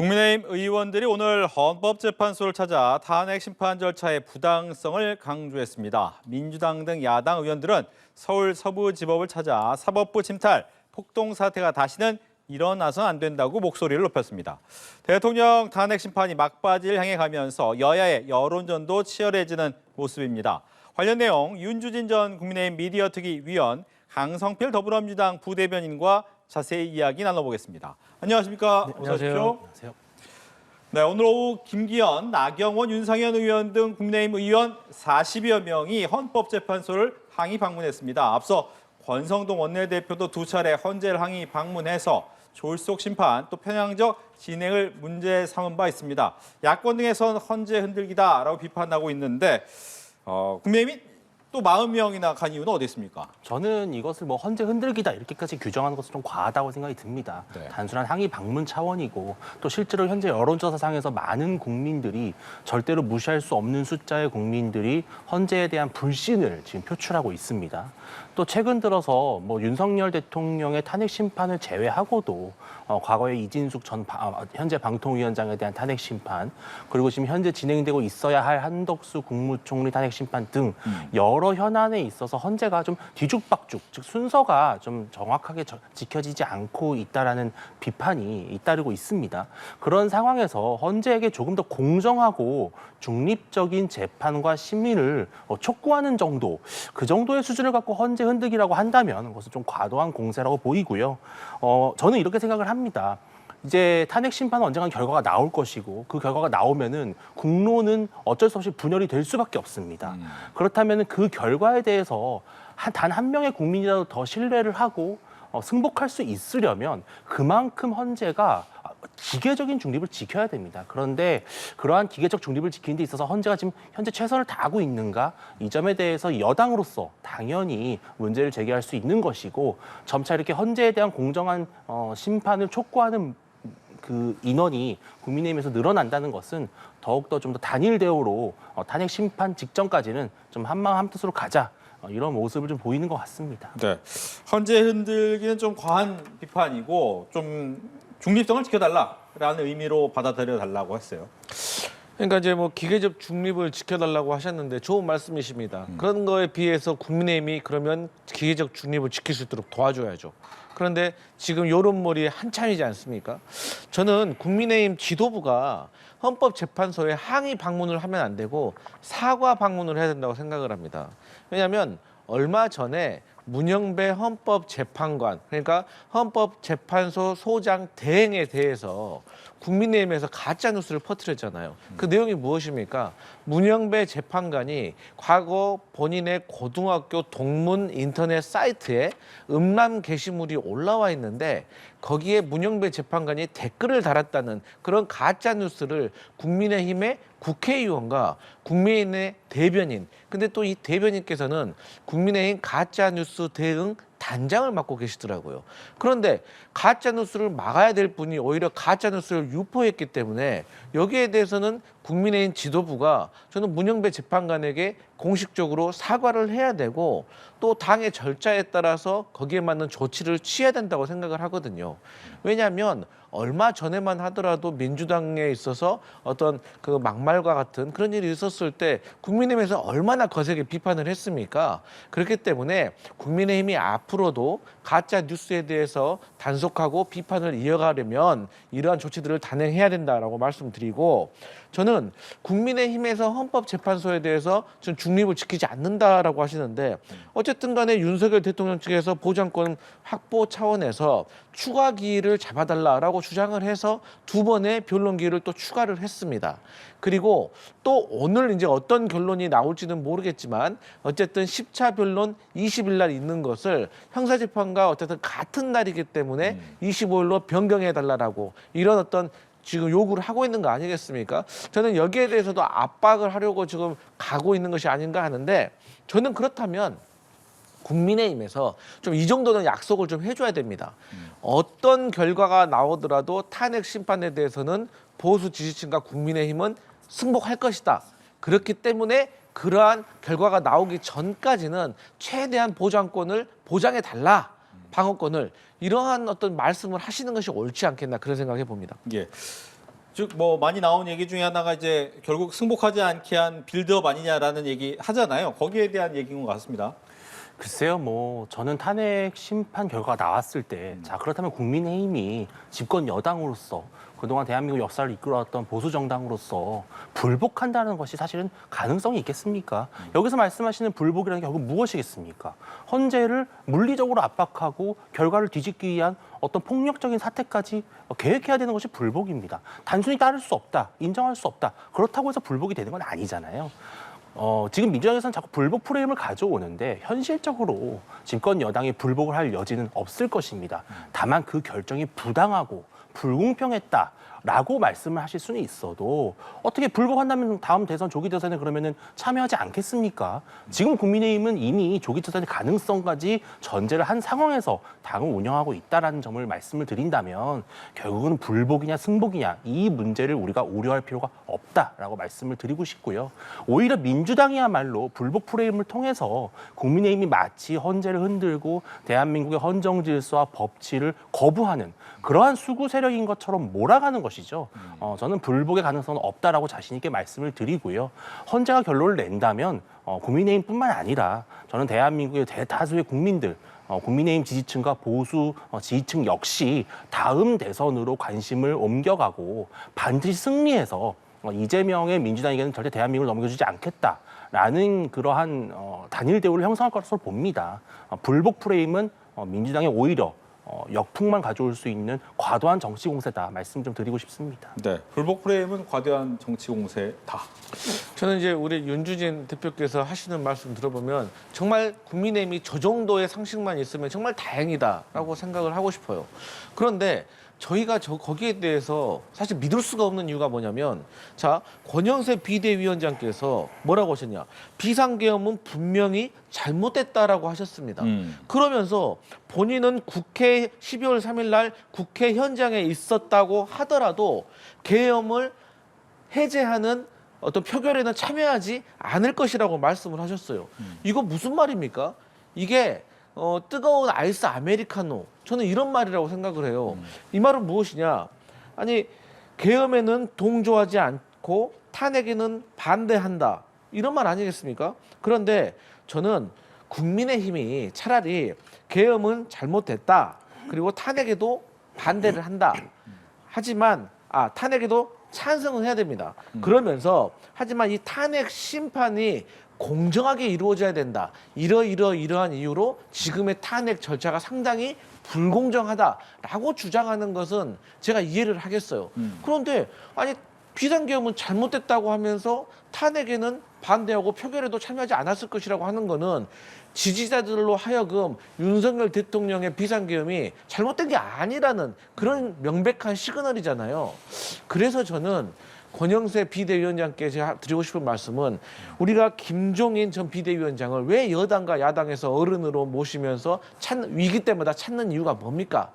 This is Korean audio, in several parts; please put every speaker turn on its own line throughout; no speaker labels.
국민의힘 의원들이 오늘 헌법재판소를 찾아 탄핵 심판 절차의 부당성을 강조했습니다. 민주당 등 야당 의원들은 서울 서부지법을 찾아 사법부 침탈, 폭동 사태가 다시는 일어나선 안 된다고 목소리를 높였습니다. 대통령 탄핵 심판이 막바지를 향해 가면서 여야의 여론전도 치열해지는 모습입니다. 관련 내용 윤주진 전 국민의힘 미디어특위 위원, 강성필 더불어민주당 부대변인과 자세히 이야기 나눠보겠습니다. 안녕하십니까?
네, 안녕하세요.
안녕하세요. 네, 오늘 오후 김기현, 나경원, 윤상현 의원 등 국민의힘 의원 40여 명이 헌법재판소를 항의 방문했습니다. 앞서 권성동 원내대표도 두 차례 헌재를 항의 방문해서 졸속 심판 또 편향적 진행을 문제 삼은 바 있습니다. 야권 등에선 헌재 흔들기다라고 비판하고 있는데 국민의힘이 또 40명이나 간 이유는 어디 있습니까?
저는 이것을 뭐 헌재 흔들기다 이렇게까지 규정하는 것은 좀 과하다고 생각이 듭니다.
네.
단순한 항의 방문 차원이고 또 실제로 현재 여론조사상에서 많은 국민들이 절대로 무시할 수 없는 숫자의 국민들이 헌재에 대한 불신을 지금 표출하고 있습니다. 또 최근 들어서 뭐 윤석열 대통령의 탄핵 심판을 제외하고도 과거에 이진숙 전 현재 방통위원장에 대한 탄핵 심판, 그리고 지금 현재 진행되고 있어야 할 한덕수 국무총리 탄핵 심판 등 여러 현안에 있어서 헌재가 좀 뒤죽박죽, 즉 순서가 좀 정확하게 지켜지지 않고 있다라는 비판이 잇따르고 있습니다. 그런 상황에서 헌재에게 조금 더 공정하고 중립적인 재판과 심의를 촉구하는 정도, 그 정도의 수준을 갖고 헌재 흔들기라고 한다면 그것은 좀 과도한 공세라고 보이고요. 저는 이렇게 생각을 합니다. 이제 탄핵 심판은 언젠가 결과가 나올 것이고 그 결과가 나오면은 국론은 어쩔 수 없이 분열이 될 수밖에 없습니다. 그렇다면 그 결과에 대해서 단 한 명의 국민이라도 더 신뢰를 하고 승복할 수 있으려면 그만큼 헌재가 기계적인 중립을 지켜야 됩니다. 그런데 그러한 기계적 중립을 지키는 데 있어서 헌재가 지금 현재 최선을 다하고 있는가? 이 점에 대해서 여당으로서 당연히 문제를 제기할 수 있는 것이고, 점차 이렇게 헌재에 대한 공정한 심판을 촉구하는 그 인원이 국민의힘에서 늘어난다는 것은 더욱더 좀 더 단일 대우로 탄핵 심판 직전까지는 좀 한마음 한뜻으로 가자. 이런 모습을 좀 보이는 것 같습니다.
네, 헌재 흔들기는 좀 과한 비판이고 좀 중립성을 지켜달라라는 의미로 받아들여 달라고 했어요.
그러니까 이제 뭐 기계적 중립을 지켜달라고 하셨는데 좋은 말씀이십니다. 그런 거에 비해서 국민의힘이 그러면 기계적 중립을 지킬 수 있도록 도와줘야죠. 그런데 지금 여론몰이 한참이지 않습니까? 저는 국민의힘 지도부가 헌법재판소에 항의 방문을 하면 안 되고 사과 방문을 해야 된다고 생각을 합니다. 왜냐하면 얼마 전에 문영배 헌법재판관, 그러니까 헌법재판소 소장 대행에 대해서 국민의힘에서 가짜뉴스를 퍼뜨렸잖아요. 그 내용이 무엇입니까? 문영배 재판관이 과거 본인의 고등학교 동문 인터넷 사이트에 음란 게시물이 올라와 있는데 거기에 문영배 재판관이 댓글을 달았다는 그런 가짜뉴스를 국민의힘의 국회의원과 국민의힘의 대변인, 근데 또 이 대변인께서는 국민의힘 가짜뉴스 대응 단장을 맡고 계시더라고요. 그런데 가짜뉴스를 막아야 될 분이 오히려 가짜뉴스를 유포했기 때문에 여기에 대해서는 국민의힘 지도부가 저는 문영배 재판관에게 공식적으로 사과를 해야 되고 또 당의 절차에 따라서 거기에 맞는 조치를 취해야 된다고 생각을 하거든요. 왜냐하면 얼마 전에만 하더라도 민주당에 있어서 어떤 그 막말과 같은 그런 일이 있었을 때 국민의힘에서 얼마나 거세게 비판을 했습니까? 그렇기 때문에 국민의힘이 앞으로도 가짜 뉴스에 대해서 단속하고 비판을 이어가려면 이러한 조치들을 단행해야 된다라고 말씀드리고, 저는 국민의힘에서 헌법재판소에 대해서 좀 중립을 지키지 않는다라고 하시는데 어쨌든 간에 윤석열 대통령 측에서 보장권 확보 차원에서 추가 기일을 잡아달라라고 주장을 해서 두 번의 변론 기일을 또 추가를 했습니다. 그리고 또 오늘 이제 어떤 결론이 나올지는 모르겠지만 어쨌든 10차 변론 20일 날 있는 것을 형사재판과 어쨌든 같은 날이기 때문에 25일로 변경해달라고 이런 어떤 지금 요구를 하고 있는 거 아니겠습니까? 저는 여기에 대해서도 압박을 하려고 지금 가고 있는 것이 아닌가 하는데, 저는 그렇다면 국민의힘에서 좀 이 정도는 약속을 좀 해줘야 됩니다. 어떤 결과가 나오더라도 탄핵 심판에 대해서는 보수 지지층과 국민의힘은 승복할 것이다. 그렇기 때문에 그러한 결과가 나오기 전까지는 최대한 보장권을 보장해달라. 방어권을, 이러한 어떤 말씀을 하시는 것이 옳지 않겠나 그런 생각해 봅니다.
예. 즉 뭐 많이 나온 얘기 중에 하나가 이제 결국 승복하지 않게 한 빌드업 아니냐라는 얘기 하잖아요. 거기에 대한 얘기인 것 같습니다.
글쎄요, 뭐 저는 탄핵 심판 결과가 나왔을 때, 자 그렇다면 국민의힘이 집권 여당으로서 그동안 대한민국 역사를 이끌어왔던 보수 정당으로서 불복한다는 것이 사실은 가능성이 있겠습니까? 여기서 말씀하시는 불복이라는 게 결국 무엇이겠습니까? 헌재를 물리적으로 압박하고 결과를 뒤집기 위한 어떤 폭력적인 사태까지 계획해야 되는 것이 불복입니다. 단순히 따를 수 없다, 인정할 수 없다. 그렇다고 해서 불복이 되는 건 아니잖아요. 지금 민주당에서는 자꾸 불복 프레임을 가져오는데 현실적으로 집권 여당이 불복을 할 여지는 없을 것입니다. 다만 그 결정이 부당하고 불공평했다라고 말씀을 하실 수는 있어도 어떻게 불복한다면 다음 대선 조기 대선에 그러면은 참여하지 않겠습니까? 지금 국민의힘은 이미 조기 대선의 가능성까지 전제를 한 상황에서 당을 운영하고 있다라는 점을 말씀을 드린다면 결국은 불복이냐 승복이냐 이 문제를 우리가 우려할 필요가 없다라고 말씀을 드리고 싶고요. 오히려 민주당이야말로 불복 프레임을 통해서 국민의힘이 마치 헌재를 흔들고 대한민국의 헌정 질서와 법치를 거부하는 그러한 수구 세력인 것처럼 몰아가는 것이죠. 저는 불복의 가능성은 없다라고 자신 있게 말씀을 드리고요. 헌재가 결론을 낸다면 국민의힘뿐만 아니라 저는 대한민국의 대다수의 국민들, 국민의힘 지지층과 보수 지지층 역시 다음 대선으로 관심을 옮겨가고 반드시 승리해서 이재명의 민주당에게는 절대 대한민국을 넘겨주지 않겠다라는 그러한 단일 대우를 형성할 것으로 봅니다. 불복 프레임은 민주당에 오히려 역풍만 가져올 수 있는 과도한 정치 공세다 말씀 좀 드리고 싶습니다.
네, 불복 프레임은 과도한 정치 공세다.
저는 이제 우리 윤주진 대표께서 하시는 말씀 들어보면 정말 국민의힘이 저 정도의 상식만 있으면 정말 다행이다라고 생각을 하고 싶어요. 그런데 저희가 거기에 대해서 사실 믿을 수가 없는 이유가 뭐냐면, 자, 권영세 비대위원장께서 뭐라고 하셨냐? 비상계엄은 분명히 잘못됐다라고 하셨습니다. 그러면서 본인은 국회 12월 3일 날 국회 현장에 있었다고 하더라도 계엄을 해제하는 어떤 표결에는 참여하지 않을 것이라고 말씀을 하셨어요. 이거 무슨 말입니까? 이게 뜨거운 아이스 아메리카노, 저는 이런 말이라고 생각을 해요. 이 말은 무엇이냐? 아니, 계엄에는 동조하지 않고 탄핵에는 반대한다, 이런 말 아니겠습니까? 그런데 저는 국민의힘이 차라리 계엄은 잘못됐다, 그리고 탄핵에도 반대를 한다, 하지만 탄핵에도 찬성은 해야 됩니다. 그러면서 하지만 이 탄핵 심판이 공정하게 이루어져야 된다, 이러한 이유로 지금의 탄핵 절차가 상당히 불공정하다라고 주장하는 것은 제가 이해를 하겠어요. 그런데 아니, 비상계엄은 잘못됐다고 하면서 탄핵에는 반대하고 표결에도 참여하지 않았을 것이라고 하는 거는 지지자들로 하여금 윤석열 대통령의 비상계엄이 잘못된 게 아니라는 그런 명백한 시그널이잖아요. 그래서 저는 권영세 비대위원장께 제가 드리고 싶은 말씀은, 우리가 김종인 전 비대위원장을 왜 여당과 야당에서 어른으로 모시면서 위기 때마다 찾는 이유가 뭡니까?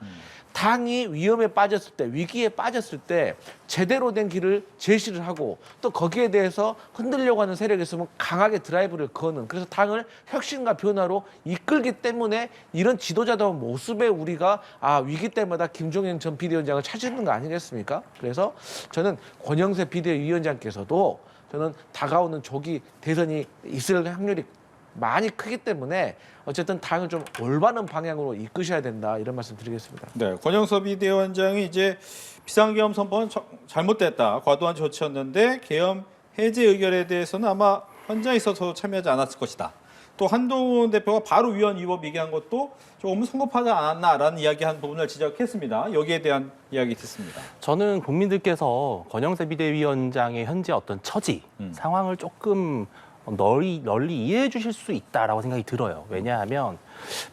당이 위험에 빠졌을 때, 위기에 빠졌을 때 제대로 된 길을 제시를 하고, 또 거기에 대해서 흔들려고 하는 세력이 있으면 강하게 드라이브를 거는, 그래서 당을 혁신과 변화로 이끌기 때문에 이런 지도자다운 모습에 우리가 위기 때마다 김종인 전 비대위원장을 찾는 거 아니겠습니까? 그래서 저는 권영세 비대위원장께서도 저는 다가오는 조기 대선이 있을 확률이 많이 크기 때문에 어쨌든 당을 좀 올바른 방향으로 이끄셔야 된다, 이런 말씀 드리겠습니다.
네, 권영섭 비대위원장이 이제 비상계엄 선포는 잘못됐다, 과도한 조치였는데 계엄 해제 의결에 대해서는 아마 현장에 있어서 참여하지 않았을 것이다. 또 한동훈 대표가 바로 위헌 위법 얘기한 것도 조금 성급하지 않았나라는 이야기한 부분을 지적했습니다. 여기에 대한 이야기 듣습니다.
저는 국민들께서 권영세 비대위원장의 현재 어떤 처지, 상황을 조금 널리 이해해 주실 수 있다라고 생각이 들어요. 왜냐하면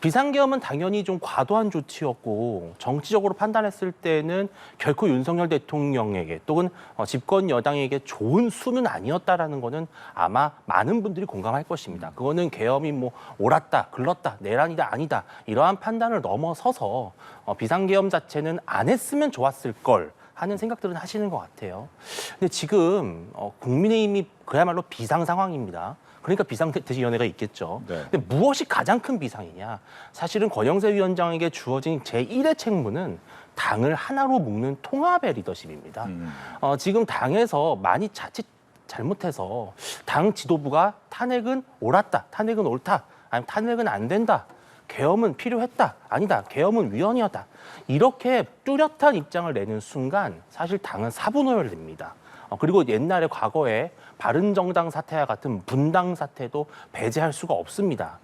비상계엄은 당연히 좀 과도한 조치였고, 정치적으로 판단했을 때는 결코 윤석열 대통령에게 또는 집권 여당에게 좋은 수는 아니었다라는 거는 아마 많은 분들이 공감할 것입니다. 그거는 계엄이 뭐 옳았다, 글렀다, 내란이다, 아니다, 이러한 판단을 넘어서서 비상계엄 자체는 안 했으면 좋았을 걸 하는 생각들은 하시는 것 같아요. 근데 지금 국민의힘이 그야말로 비상 상황입니다. 그러니까 비상대책위원회가 있겠죠.
네.
근데 무엇이 가장 큰 비상이냐? 사실은 권영세 위원장에게 주어진 제1의 책무는 당을 하나로 묶는 통합의 리더십입니다. 지금 당에서 많이 자칫 잘못해서 당 지도부가 탄핵은 옳았다, 탄핵은 옳다, 아니면 탄핵은 안 된다, 계엄은 필요했다, 아니다, 계엄은 위헌이었다. 이렇게 뚜렷한 입장을 내는 순간 사실 당은 사분오열됩니다. 그리고 옛날에 과거에 바른정당 사태와 같은 분당 사태도 배제할 수가 없습니다.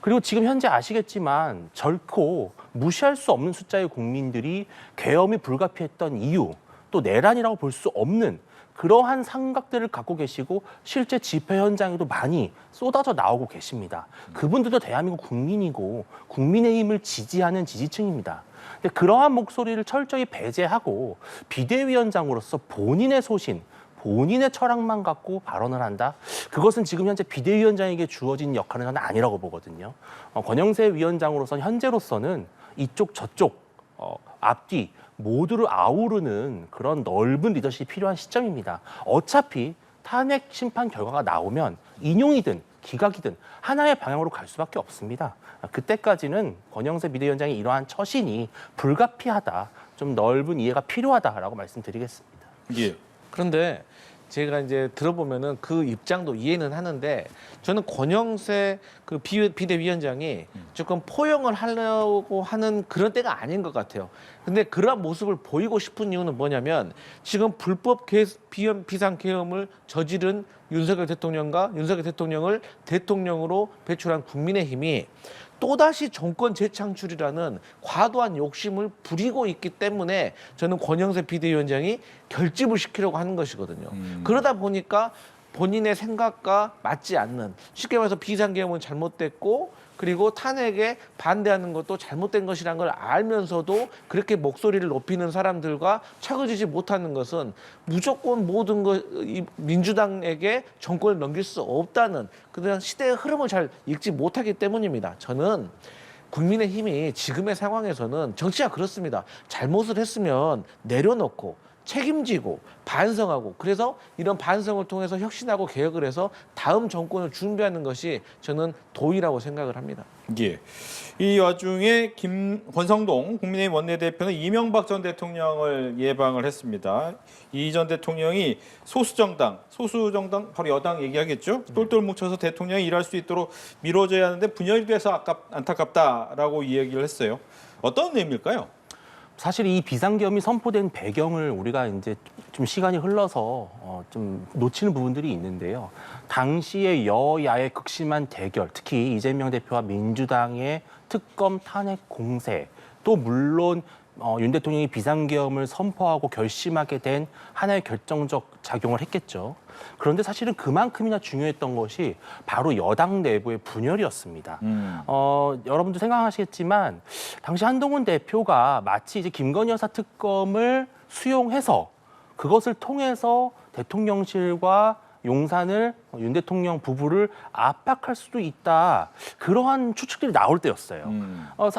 그리고 지금 현재 아시겠지만 결코 무시할 수 없는 숫자의 국민들이 계엄이 불가피했던 이유, 또 내란이라고 볼 수 없는 그러한 생각들을 갖고 계시고 실제 집회 현장에도 많이 쏟아져 나오고 계십니다. 그분들도 대한민국 국민이고 국민의힘을 지지하는 지지층입니다. 근데 그러한 목소리를 철저히 배제하고 비대위원장으로서 본인의 소신, 본인의 철학만 갖고 발언을 한다? 그것은 지금 현재 비대위원장에게 주어진 역할은 저는 아니라고 보거든요. 권영세 위원장으로서는 현재로서는 이쪽 저쪽 앞뒤 모두를 아우르는 그런 넓은 리더십이 필요한 시점입니다. 어차피 탄핵 심판 결과가 나오면 인용이든 기각이든 하나의 방향으로 갈 수밖에 없습니다. 그때까지는 권영세 비대위원장의 이러한 처신이 불가피하다, 좀 넓은 이해가 필요하다라고 말씀드리겠습니다.
예.
그런데 제가 이제 들어보면은 그 입장도 이해는 하는데 저는 권영세 그 비대위원장이 조금 포용을 하려고 하는 그런 때가 아닌 것 같아요. 근데 그러한 모습을 보이고 싶은 이유는 뭐냐면 지금 불법 비상계엄을 저지른 윤석열 대통령을 대통령으로 배출한 국민의힘이 또다시 정권 재창출이라는 과도한 욕심을 부리고 있기 때문에 저는 권영세 비대위원장이 결집을 시키려고 하는 것이거든요. 그러다 보니까 본인의 생각과 맞지 않는, 쉽게 말해서 비상계엄은 잘못됐고 그리고 탄핵에 반대하는 것도 잘못된 것이라는 걸 알면서도 그렇게 목소리를 높이는 사람들과 차그지지 못하는 것은 무조건 모든 민주당에게 정권을 넘길 수 없다는 그런 시대의 흐름을 잘 읽지 못하기 때문입니다. 저는 국민의힘이 지금의 상황에서는 정치가 그렇습니다. 잘못을 했으면 내려놓고 책임지고 반성하고, 그래서 이런 반성을 통해서 혁신하고 개혁을 해서 다음 정권을 준비하는 것이 저는 도의라고 생각을 합니다.
예. 이 와중에 권성동 국민의힘 원내대표는 이명박 전 대통령을 예방을 했습니다. 이 전 대통령이 소수정당 바로 여당 얘기하겠죠. 똘똘 뭉쳐서 대통령이 일할 수 있도록 미뤄져야 하는데 분열이 돼서 안타깝다라고 이야기를 했어요. 어떤 의미일까요?
사실 이 비상계엄이 선포된 배경을 우리가 이제 좀 시간이 흘러서 좀 놓치는 부분들이 있는데요. 당시의 여야의 극심한 대결, 특히 이재명 대표와 민주당의 특검 탄핵 공세, 또 물론 윤 대통령이 비상계엄을 선포하고 결심하게 된 하나의 결정적 작용을 했겠죠. 그런데 사실은 그만큼이나 중요했던 것이 바로 여당 내부의 분열이었습니다. 여러분도 생각하시겠지만 당시 한동훈 대표가 마치 이제 김건희 여사 특검을 수용해서 그것을 통해서 대통령실과 용산을 윤 대통령 부부를 압박할 수도 있다. 그러한 추측들이 나올 때였어요.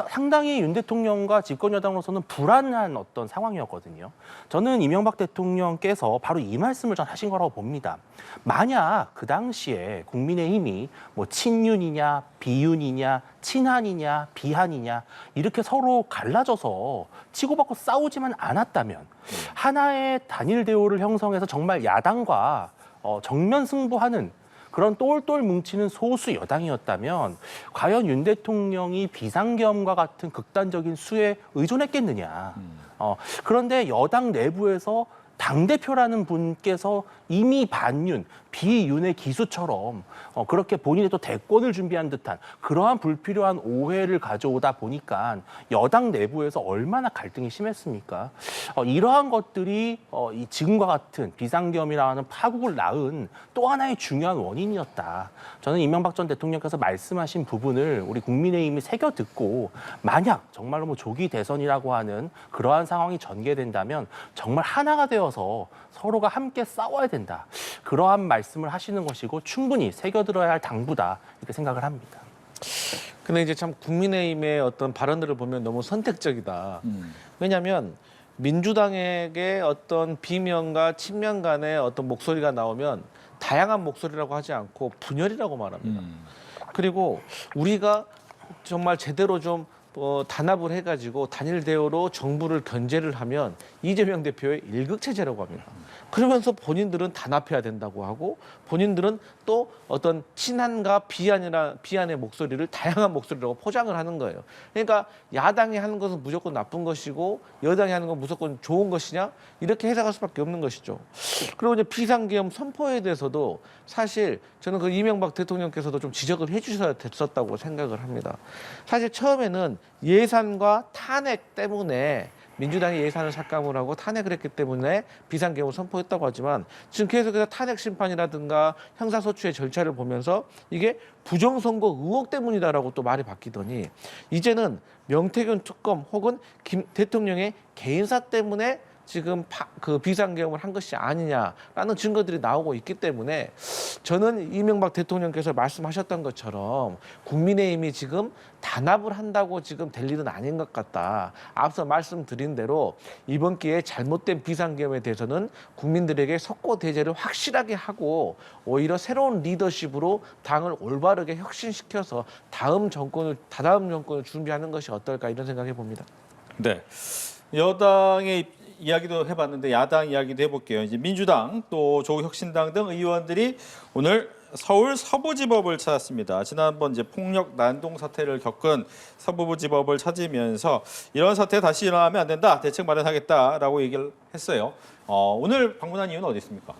상당히 윤 대통령과 집권 여당으로서는 불안한 어떤 상황이었거든요. 저는 이명박 대통령께서 바로 이 말씀을 전 하신 거라고 봅니다. 만약 그 당시에 국민의힘이 뭐 친윤이냐 비윤이냐 친한이냐 비한이냐 이렇게 서로 갈라져서 치고받고 싸우지만 않았다면 하나의 단일 대우를 형성해서 정말 야당과 정면 승부하는 그런 똘똘 뭉치는 소수 여당이었다면 과연 윤 대통령이 비상계엄과 같은 극단적인 수에 의존했겠느냐. 그런데 여당 내부에서 당대표라는 분께서 이미 반윤, 비윤의 기수처럼 그렇게 본인의 또 대권을 준비한 듯한 그러한 불필요한 오해를 가져오다 보니까 여당 내부에서 얼마나 갈등이 심했습니까? 이러한 것들이 이 지금과 같은 비상계엄이라는 파국을 낳은 또 하나의 중요한 원인이었다. 저는 이명박 전 대통령께서 말씀하신 부분을 우리 국민의힘이 새겨 듣고 만약 정말로 뭐 조기 대선이라고 하는 그러한 상황이 전개된다면 정말 하나가 되어서 서로가 함께 싸워야 된다. 그러한 말씀을 하시는 것이고 충분히 새겨들어야 할 당부다. 이렇게 생각을 합니다.
근데 이제 참 국민의힘의 어떤 발언들을 보면 너무 선택적이다. 왜냐하면 민주당에게 어떤 비명과 친명 간의 어떤 목소리가 나오면 다양한 목소리라고 하지 않고 분열이라고 말합니다. 그리고 우리가 정말 제대로 좀 단합을 해가지고 단일 대우로 정부를 견제를 하면 이재명 대표의 일극체제라고 합니다. 그러면서 본인들은 단합해야 된다고 하고 본인들은 또 어떤 친한과 비한의 목소리를 다양한 목소리라고 포장을 하는 거예요. 그러니까 야당이 하는 것은 무조건 나쁜 것이고 여당이 하는 건 무조건 좋은 것이냐 이렇게 해석할 수밖에 없는 것이죠. 그리고 이제 비상계엄 선포에 대해서도 사실 저는 그 이명박 대통령께서도 좀 지적을 해주셔야 됐었다고 생각을 합니다. 사실 처음에는 예산과 탄핵 때문에 민주당이 예산을 삭감을 하고 탄핵을 했기 때문에 비상계엄을 선포했다고 하지만 지금 계속해서 탄핵 심판이라든가 형사소추의 절차를 보면서 이게 부정선거 의혹 때문이다라고 또 말이 바뀌더니 이제는 명태균 특검 혹은 김 대통령의 개인사 때문에 지금 그 비상계엄을 한 것이 아니냐라는 증거들이 나오고 있기 때문에 저는 이명박 대통령께서 말씀하셨던 것처럼 국민의힘이 지금 단합을 한다고 지금 될 일은 아닌 것 같다. 앞서 말씀드린 대로 이번 기회에 잘못된 비상계엄에 대해서는 국민들에게 석고대죄를 확실하게 하고 오히려 새로운 리더십으로 당을 올바르게 혁신시켜서 다다음 정권을 준비하는 것이 어떨까 이런 생각해 봅니다.
네. 여당의 이야기도 해봤는데 야당 이야기도 해볼게요. 이제 민주당 또 조국혁신당 등 의원들이 오늘 서울 서부지법을 찾았습니다. 지난번 이제 폭력 난동 사태를 겪은 서부지법을 찾으면서 이런 사태 다시 일어나면 안 된다, 대책 마련하겠다라고 얘기를 했어요. 오늘 방문한 이유는 어디 있습니까?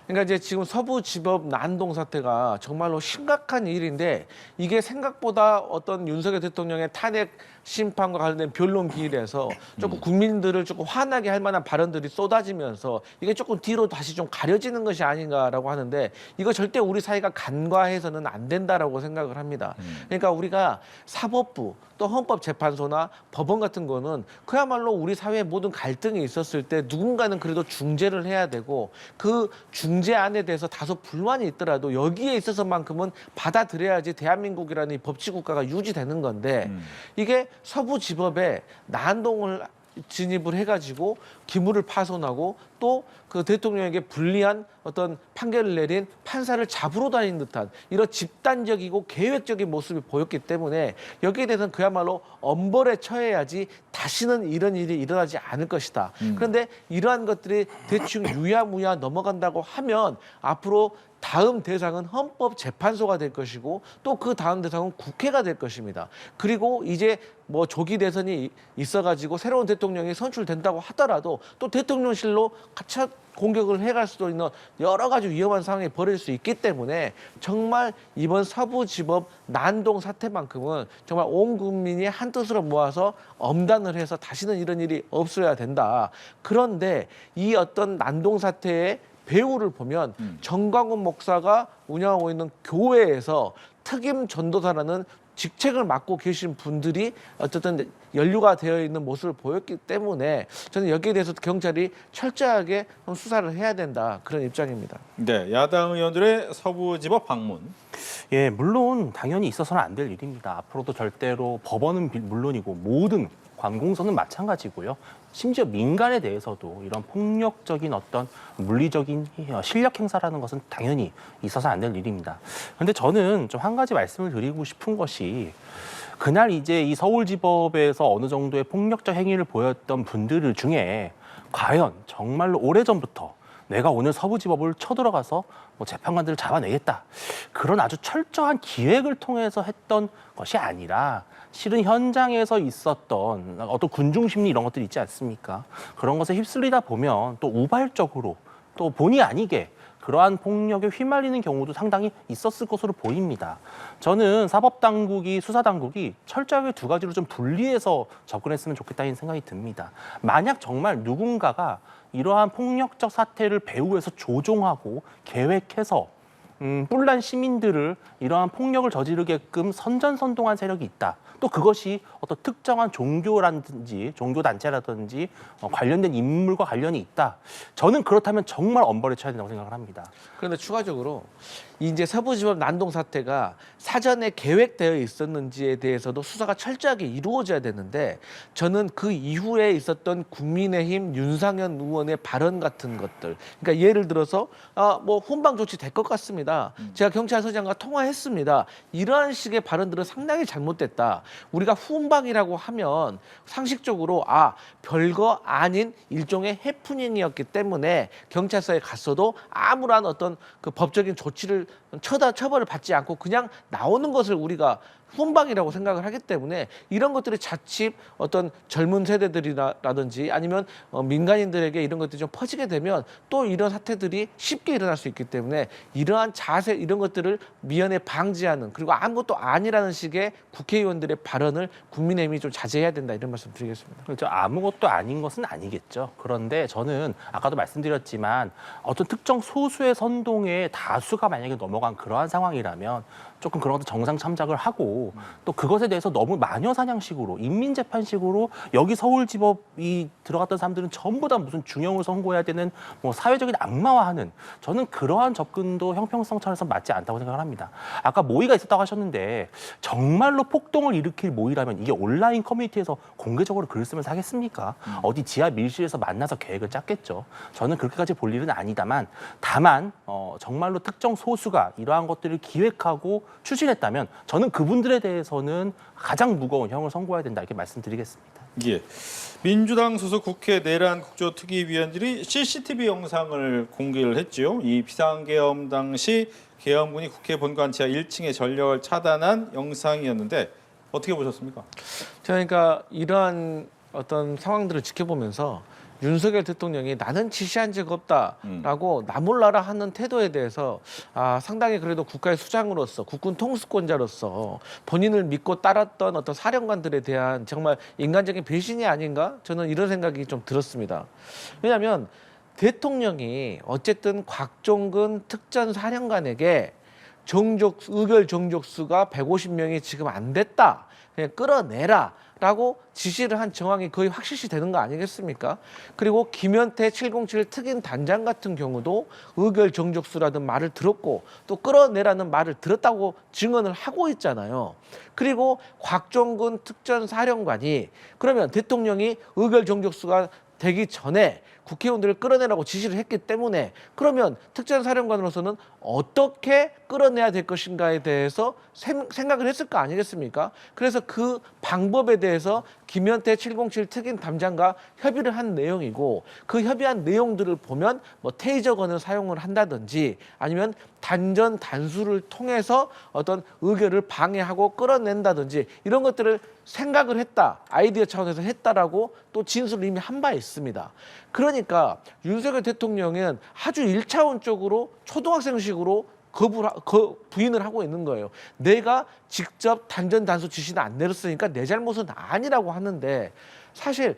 그러니까 이제 지금 서부지법 난동 사태가 정말로 심각한 일인데 이게 생각보다 어떤 윤석열 대통령의 탄핵 심판과 관련된 변론 기일에서 조금 국민들을 조금 화나게 할 만한 발언들이 쏟아지면서 이게 조금 뒤로 다시 좀 가려지는 것이 아닌가라고 하는데 이거 절대 우리 사회가 간과해서는 안 된다라고 생각을 합니다. 그러니까 우리가 사법부 또 헌법재판소나 법원 같은 거는 그야말로 우리 사회의 모든 갈등이 있었을 때 누군가는 그래도 중재를 해야 되고 그 중재 안에 대해서 다소 불만이 있더라도 여기에 있어서만큼은 받아들여야지 대한민국이라는 이 법치국가가 유지되는 건데 이게 서부지법에 난동을 진입을 해가지고 기물을 파손하고 또 그 대통령에게 불리한 어떤 판결을 내린 판사를 잡으러 다니는 듯한 이런 집단적이고 계획적인 모습이 보였기 때문에 여기에 대해서는 그야말로 엄벌에 처해야지 다시는 이런 일이 일어나지 않을 것이다. 그런데 이러한 것들이 대충 유야무야 넘어간다고 하면 앞으로 다음 대상은 헌법재판소가 될 것이고 또 그 다음 대상은 국회가 될 것입니다. 그리고 이제 뭐 조기 대선이 있어가지고 새로운 대통령이 선출된다고 하더라도 또 대통령실로 가차 공격을 해갈 수도 있는 여러 가지 위험한 상황이 벌어질 수 있기 때문에 정말 이번 서부지법 난동 사태만큼은 정말 온 국민이 한뜻으로 모아서 엄단을 해서 다시는 이런 일이 없어야 된다. 그런데 이 어떤 난동 사태의 배후를 보면 정광훈 목사가 운영하고 있는 교회에서 특임 전도사라는 직책을 맡고 계신 분들이 어쨌든 연루가 되어 있는 모습을 보였기 때문에 저는 여기에 대해서 경찰이 철저하게 수사를 해야 된다 그런 입장입니다.
네, 야당 의원들의 서부지법 방문.
예, 물론 당연히 있어서는 안 될 일입니다. 앞으로도 절대로 법원은 물론이고 모든 관공서는 마찬가지고요. 심지어 민간에 대해서도 이런 폭력적인 어떤 물리적인 실력 행사라는 것은 당연히 있어서 안 될 일입니다. 그런데 저는 좀 한 가지 말씀을 드리고 싶은 것이 그날 이제 이 서울지법에서 어느 정도의 폭력적 행위를 보였던 분들 중에 과연 정말로 오래전부터 내가 오늘 서부지법을 쳐들어가서 뭐 재판관들을 잡아내겠다. 그런 아주 철저한 기획을 통해서 했던 것이 아니라 실은 현장에서 있었던 어떤 군중심리 이런 것들이 있지 않습니까? 그런 것에 휩쓸리다 보면 또 우발적으로 또 본의 아니게 그러한 폭력에 휘말리는 경우도 상당히 있었을 것으로 보입니다. 저는 사법당국이, 수사당국이 철저하게 두 가지로 좀 분리해서 접근했으면 좋겠다는 생각이 듭니다. 만약 정말 누군가가 이러한 폭력적 사태를 배후에서 조종하고 계획해서 뿔난 시민들을 이러한 폭력을 저지르게끔 선전선동한 세력이 있다. 또 그것이 어떤 특정한 종교라든지 종교단체라든지 관련된 인물과 관련이 있다. 저는 그렇다면 정말 엄벌에 쳐야 된다고 생각을 합니다.
그런데 추가적으로 이제 서부지법 난동 사태가 사전에 계획되어 있었는지에 대해서도 수사가 철저하게 이루어져야 되는데 저는 그 이후에 있었던 국민의힘 윤상현 의원의 발언 같은 것들, 그러니까 예를 들어서 뭐 훈방 조치 될 것 같습니다. 제가 경찰서장과 통화했습니다. 이러한 식의 발언들은 상당히 잘못됐다. 우리가 훈방이라고 하면 상식적으로 별거 아닌 일종의 해프닝이었기 때문에 경찰서에 갔어도 아무런 어떤 그 법적인 조치를 처벌을 받지 않고 그냥 나오는 것을 우리가 훈방이라고 생각을 하기 때문에 이런 것들이 자칫 어떤 젊은 세대들이라든지 아니면 민간인들에게 이런 것들이 좀 퍼지게 되면 또 이런 사태들이 쉽게 일어날 수 있기 때문에 이러한 자세 이런 것들을 미연에 방지하는 그리고 아무것도 아니라는 식의 국회의원들의 발언을 국민의힘이 좀 자제해야 된다 이런 말씀 드리겠습니다.
그렇죠. 아무것도 아닌 것은 아니겠죠. 그런데 저는 아까도 말씀드렸지만 어떤 특정 소수의 선동에 다수가 만약에 넘어간 그러한 상황이라면 조금 그런 것도 정상 참작을 하고 또 그것에 대해서 너무 마녀사냥식으로 인민재판식으로 여기 서울지법이 들어갔던 사람들은 전부 다 무슨 중형을 선고해야 되는 뭐 사회적인 악마화하는 저는 그러한 접근도 형평성 차원에서 맞지 않다고 생각을 합니다. 아까 모의가 있었다고 하셨는데 정말로 폭동을 일으킬 모의라면 이게 온라인 커뮤니티에서 공개적으로 글을 쓰면서 하겠습니까? 어디 지하 밀실에서 만나서 계획을 짰겠죠. 저는 그렇게까지 볼 일은 아니다만 다만 정말로 특정 소수가 이러한 것들을 기획하고 추진했다면 저는 그분들에 대해서는 가장 무거운 형을 선고해야 된다 이렇게 말씀드리겠습니다.
예. 민주당 소속 국회 내란 국조특위위원들이 CCTV 영상을 공개를 했죠. 이 비상계엄 당시 계엄군이 국회 본관 지하 1층의 전력을 차단한 영상이었는데 어떻게 보셨습니까?
그러니까 이러한 어떤 상황들을 지켜보면서 윤석열 대통령이 나는 지시한 적 없다라고 나 몰라라 하는 태도에 대해서 상당히 그래도 국가의 수장으로서 국군 통수권자로서 본인을 믿고 따랐던 어떤 사령관들에 대한 정말 인간적인 배신이 아닌가 저는 이런 생각이 좀 들었습니다. 왜냐하면 대통령이 어쨌든 곽종근 특전사령관에게 의결 정족수가 150명이 지금 안 됐다. 그냥 끌어내라. 라고 지시를 한 정황이 거의 확실시 되는 거 아니겠습니까? 그리고 김현태 707 특임 단장 같은 경우도 의결 정족수라는 말을 들었고 또 끌어내라는 말을 들었다고 증언을 하고 있잖아요. 그리고 곽종근 특전사령관이 그러면 대통령이 의결 정족수가 되기 전에 국회의원들을 끌어내라고 지시를 했기 때문에 그러면 특전사령관으로서는 어떻게 끌어내야 될 것인가에 대해서 생각을 했을 거 아니겠습니까? 그래서 그 방법에 대해서 김현태 707 특임 담장과 협의를 한 내용이고 그 협의한 내용들을 보면 뭐 테이저건을 사용을 한다든지 아니면 단전 단수를 통해서 어떤 의결을 방해하고 끌어낸다든지 이런 것들을 생각을 했다. 아이디어 차원에서 했다라고 또 진술을 이미 한 바 있습니다. 그러니까 윤석열 대통령은 아주 1차원적으로 초등학생식으로 부인을 하고 있는 거예요. 내가 직접 단전 단수 지시는 안 내렸으니까 내 잘못은 아니라고 하는데 사실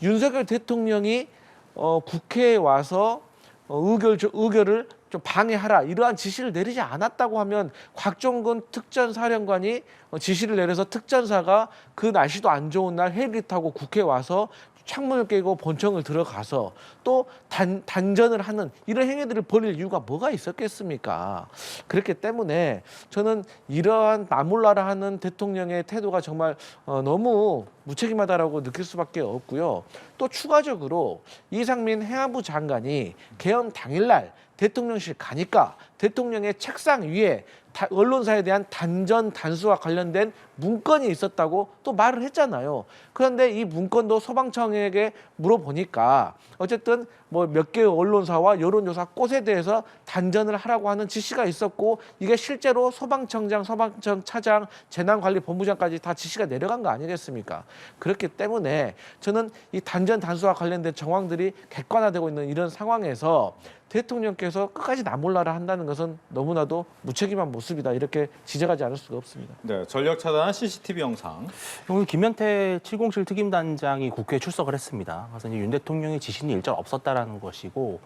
윤석열 대통령이 국회에 와서 의결을 좀 방해하라 이러한 지시를 내리지 않았다고 하면 곽종근 특전사령관이 지시를 내려서 특전사가 그 날씨도 안 좋은 날 헬기 타고 국회에 와서 창문을 깨고 본청을 들어가서 또 단전을 하는 이런 행위들을 벌일 이유가 뭐가 있었겠습니까? 그렇기 때문에 저는 이러한 나몰라라 하는 대통령의 태도가 정말 너무 무책임하다라고 느낄 수밖에 없고요. 또 추가적으로 이상민 행안부 장관이 계엄 당일날 대통령실 가니까 대통령의 책상 위에 언론사에 대한 단전 단수와 관련된 문건이 있었다고 또 말을 했잖아요. 그런데 이 문건도 소방청에게 물어보니까 어쨌든 뭐 몇 개의 언론사와 여론조사 꽃에 대해서 단전을 하라고 하는 지시가 있었고 이게 실제로 소방청장, 소방청 차장, 재난관리본부장까지 다 지시가 내려간 거 아니겠습니까? 그렇기 때문에 저는 이 단전 단수와 관련된 정황들이 객관화되고 있는 이런 상황에서 대통령께서 끝까지 나몰라라 한다는 것은 너무나도 무책임한 모습이다. 이렇게 지적하지 않을 수가 없습니다.
네, 전력 차단한 CCTV 영상.
오늘 김현태 707 특임단장이 국회에 출석을 했습니다. 그래서 이제 윤 대통령의 지시는 일절 없었다라는 것이고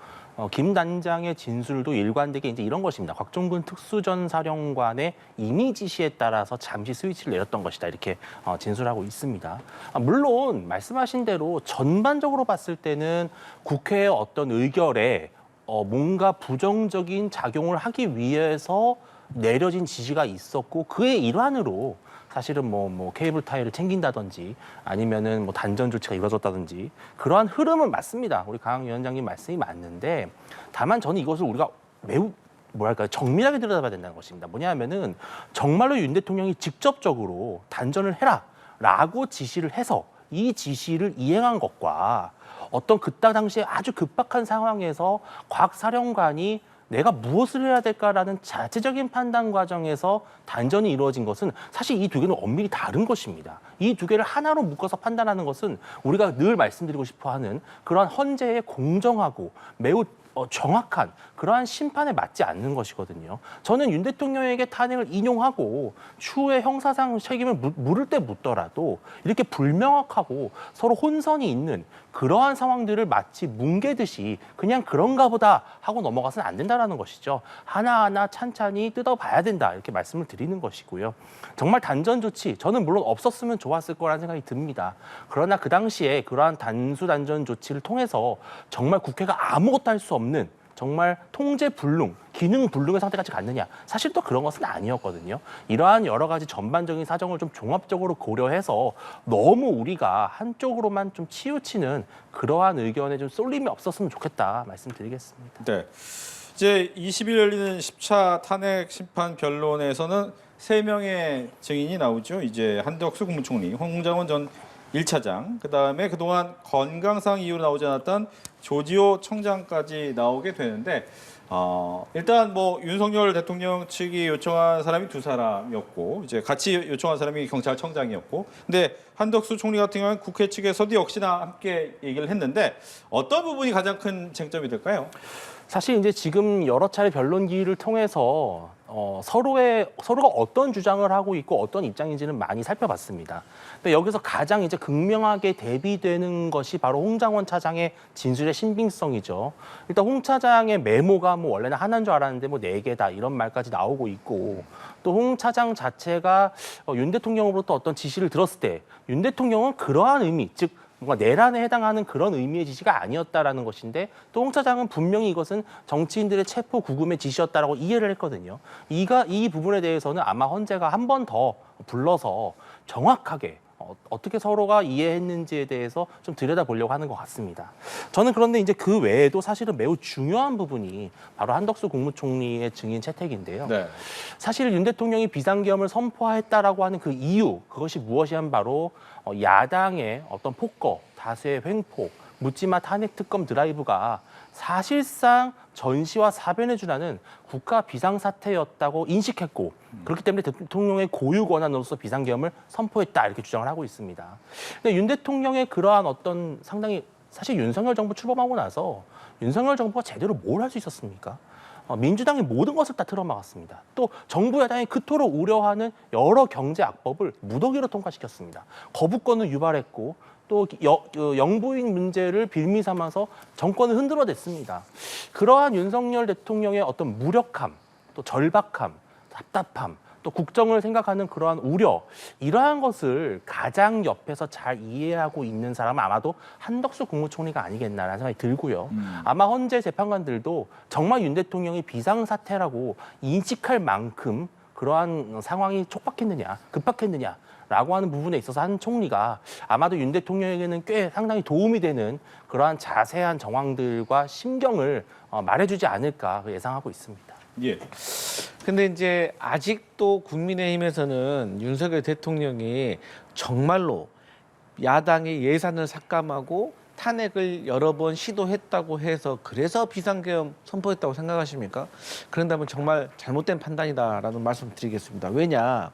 김 단장의 진술도 일관되게 이제 이런 것입니다. 곽종근 특수전사령관의 임의 지시에 따라서 잠시 스위치를 내렸던 것이다. 이렇게 진술하고 있습니다. 물론 말씀하신 대로 전반적으로 봤을 때는 국회의 어떤 의결에 뭔가 부정적인 작용을 하기 위해서 내려진 지시가 있었고 그의 일환으로 사실은 뭐 케이블 타이를 챙긴다든지 아니면은 뭐 단전 조치가 이루어졌다든지 그러한 흐름은 맞습니다. 우리 강 위원장님 말씀이 맞는데 다만 저는 이것을 우리가 매우 뭐랄까요, 정밀하게 들여다봐야 된다는 것입니다. 뭐냐면은 정말로 윤 대통령이 직접적으로 단전을 해라라고 지시를 해서 이 지시를 이행한 것과 어떤 그때 당시에 아주 급박한 상황에서 곽 사령관이 내가 무엇을 해야 될까라는 자체적인 판단 과정에서 단전이 이루어진 것은 사실 이 두 개는 엄밀히 다른 것입니다. 이 두 개를 하나로 묶어서 판단하는 것은 우리가 늘 말씀드리고 싶어하는 그러한 헌재의 공정하고 매우 정확한 그러한 심판에 맞지 않는 것이거든요. 저는 윤 대통령에게 탄핵을 인용하고 추후에 형사상 책임을 물을 때 묻더라도 이렇게 불명확하고 서로 혼선이 있는 그러한 상황들을 마치 뭉개듯이 그냥 그런가 보다 하고 넘어가서는 안 된다는 것이죠. 하나하나 찬찬히 뜯어봐야 된다 이렇게 말씀을 드리는 것이고요. 정말 단전 조치 저는 물론 없었으면 좋았을 거라는 생각이 듭니다. 그러나 그 당시에 그러한 단수 단전 조치를 통해서 정말 국회가 아무것도 할 수 없는 정말 통제 불능, 기능 불능의 상태까지 갔느냐? 사실 또 그런 것은 아니었거든요. 이러한 여러 가지 전반적인 사정을 좀 종합적으로 고려해서 너무 우리가 한쪽으로만 좀 치우치는 그러한 의견에 좀 쏠림이 없었으면 좋겠다 말씀드리겠습니다.
네. 이제 20일 열리는 10차 탄핵 심판 변론에서는 3명의 증인이 나오죠. 이제 한덕수 국무총리, 홍장원 전 1차장, 그다음에 그동안 건강상 이유로 나오지 않았던 조지호 청장까지 나오게 되는데 일단 뭐 윤석열 대통령 측이 요청한 사람이 2사람이었고 이제 같이 요청한 사람이 경찰청장이었고 근데 한덕수 총리 같은 경우는 국회 측에서도 역시나 함께 얘기를 했는데 어떤 부분이 가장 큰 쟁점이 될까요?
사실 이제 지금 여러 차례 변론 기회를 통해서 서로가 어떤 주장을 하고 있고 어떤 입장인지는 많이 살펴봤습니다. 근데 여기서 가장 이제 극명하게 대비되는 것이 바로 홍장원 차장의 진술의 신빙성이죠. 일단 홍 차장의 메모가 뭐 원래는 하나인 줄 알았는데 뭐 4개다 이런 말까지 나오고 있고 또 홍 차장 자체가 윤 대통령으로부터 어떤 지시를 들었을 때 윤 대통령은 그러한 의미, 즉 뭔가 내란에 해당하는 그런 의미의 지시가 아니었다라는 것인데 또 홍 차장은 분명히 이것은 정치인들의 체포 구금의 지시였다라고 이해를 했거든요. 이 부분에 대해서는 아마 헌재가 한 번 더 불러서 정확하게 어떻게 서로가 이해했는지에 대해서 좀 들여다보려고 하는 것 같습니다. 저는 그런데 이제 그 외에도 사실은 매우 중요한 부분이 바로 한덕수 국무총리의 증인 채택인데요.
네.
사실 윤 대통령이 비상계엄을 선포했다라고 하는 그 이유, 그것이 무엇이냐면 바로 야당의 어떤 폭거, 다수의 횡포, 묻지마 탄핵 특검 드라이브가 사실상 전시와 사변에 준하는 국가 비상사태였다고 인식했고 그렇기 때문에 대통령의 고유 권한으로서 비상계엄을 선포했다 이렇게 주장을 하고 있습니다. 근데 윤 대통령의 그러한 어떤 상당히 사실 윤석열 정부 출범하고 나서 윤석열 정부가 제대로 뭘 할 수 있었습니까? 민주당의 모든 것을 다 틀어막았습니다. 또 정부 여당이 그토록 우려하는 여러 경제 악법을 무더기로 통과시켰습니다. 거부권을 유발했고 또 영부인 문제를 빌미 삼아서 정권을 흔들어댔습니다. 그러한 윤석열 대통령의 어떤 무력함, 또 절박함, 답답함, 또 국정을 생각하는 그러한 우려, 이러한 것을 가장 옆에서 잘 이해하고 있는 사람은 아마도 한덕수 국무총리가 아니겠나라는 생각이 들고요. 아마 헌재 재판관들도 정말 윤 대통령이 비상사태라고 인식할 만큼 그러한 상황이 촉박했느냐, 급박했느냐, 라고 하는 부분에 있어서 한 총리가 아마도 윤 대통령에게는 꽤 상당히 도움이 되는 그러한 자세한 정황들과 심경을 말해주지 않을까 예상하고 있습니다.
예.
근데 이제 아직도 국민의힘에서는 윤석열 대통령이 정말로 야당의 예산을 삭감하고 탄핵을 여러 번 시도했다고 해서 그래서 비상계엄 선포했다고 생각하십니까? 그런다면 정말 잘못된 판단이다라는 말씀 드리겠습니다. 왜냐?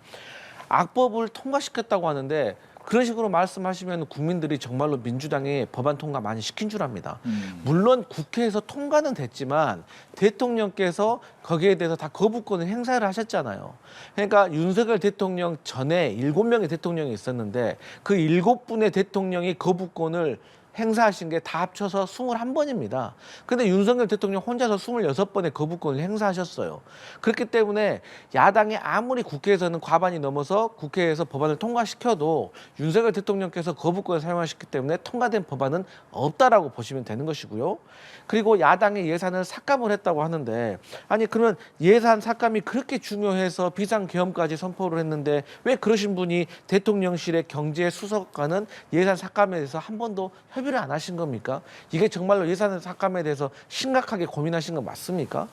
악법을 통과시켰다고 하는데 그런 식으로 말씀하시면 국민들이 정말로 민주당이 법안 통과 많이 시킨 줄 압니다. 물론 국회에서 통과는 됐지만 대통령께서 거기에 대해서 다 거부권을 행사를 하셨잖아요. 그러니까 윤석열 대통령 전에 7명의 대통령이 있었는데 그 7분의 대통령이 거부권을 행사하신 게 다 합쳐서 21번입니다. 근데 윤석열 대통령 혼자서 26번의 거부권을 행사하셨어요. 그렇기 때문에 야당이 아무리 국회에서는 과반이 넘어서 국회에서 법안을 통과시켜도 윤석열 대통령께서 거부권을 사용하셨기 때문에 통과된 법안은 없다라고 보시면 되는 것이고요. 그리고 야당의 예산을 삭감을 했다고 하는데 아니 그러면 예산 삭감이 그렇게 중요해서 비상계엄까지 선포를 했는데 왜 그러신 분이 대통령실의 경제수석과는 예산 삭감에 대해서 한 번도 협의 협의를 안 하신 겁니까? 이게 정말로 예산 삭감에 대해서 심각하게 고민하신 거 맞습니까?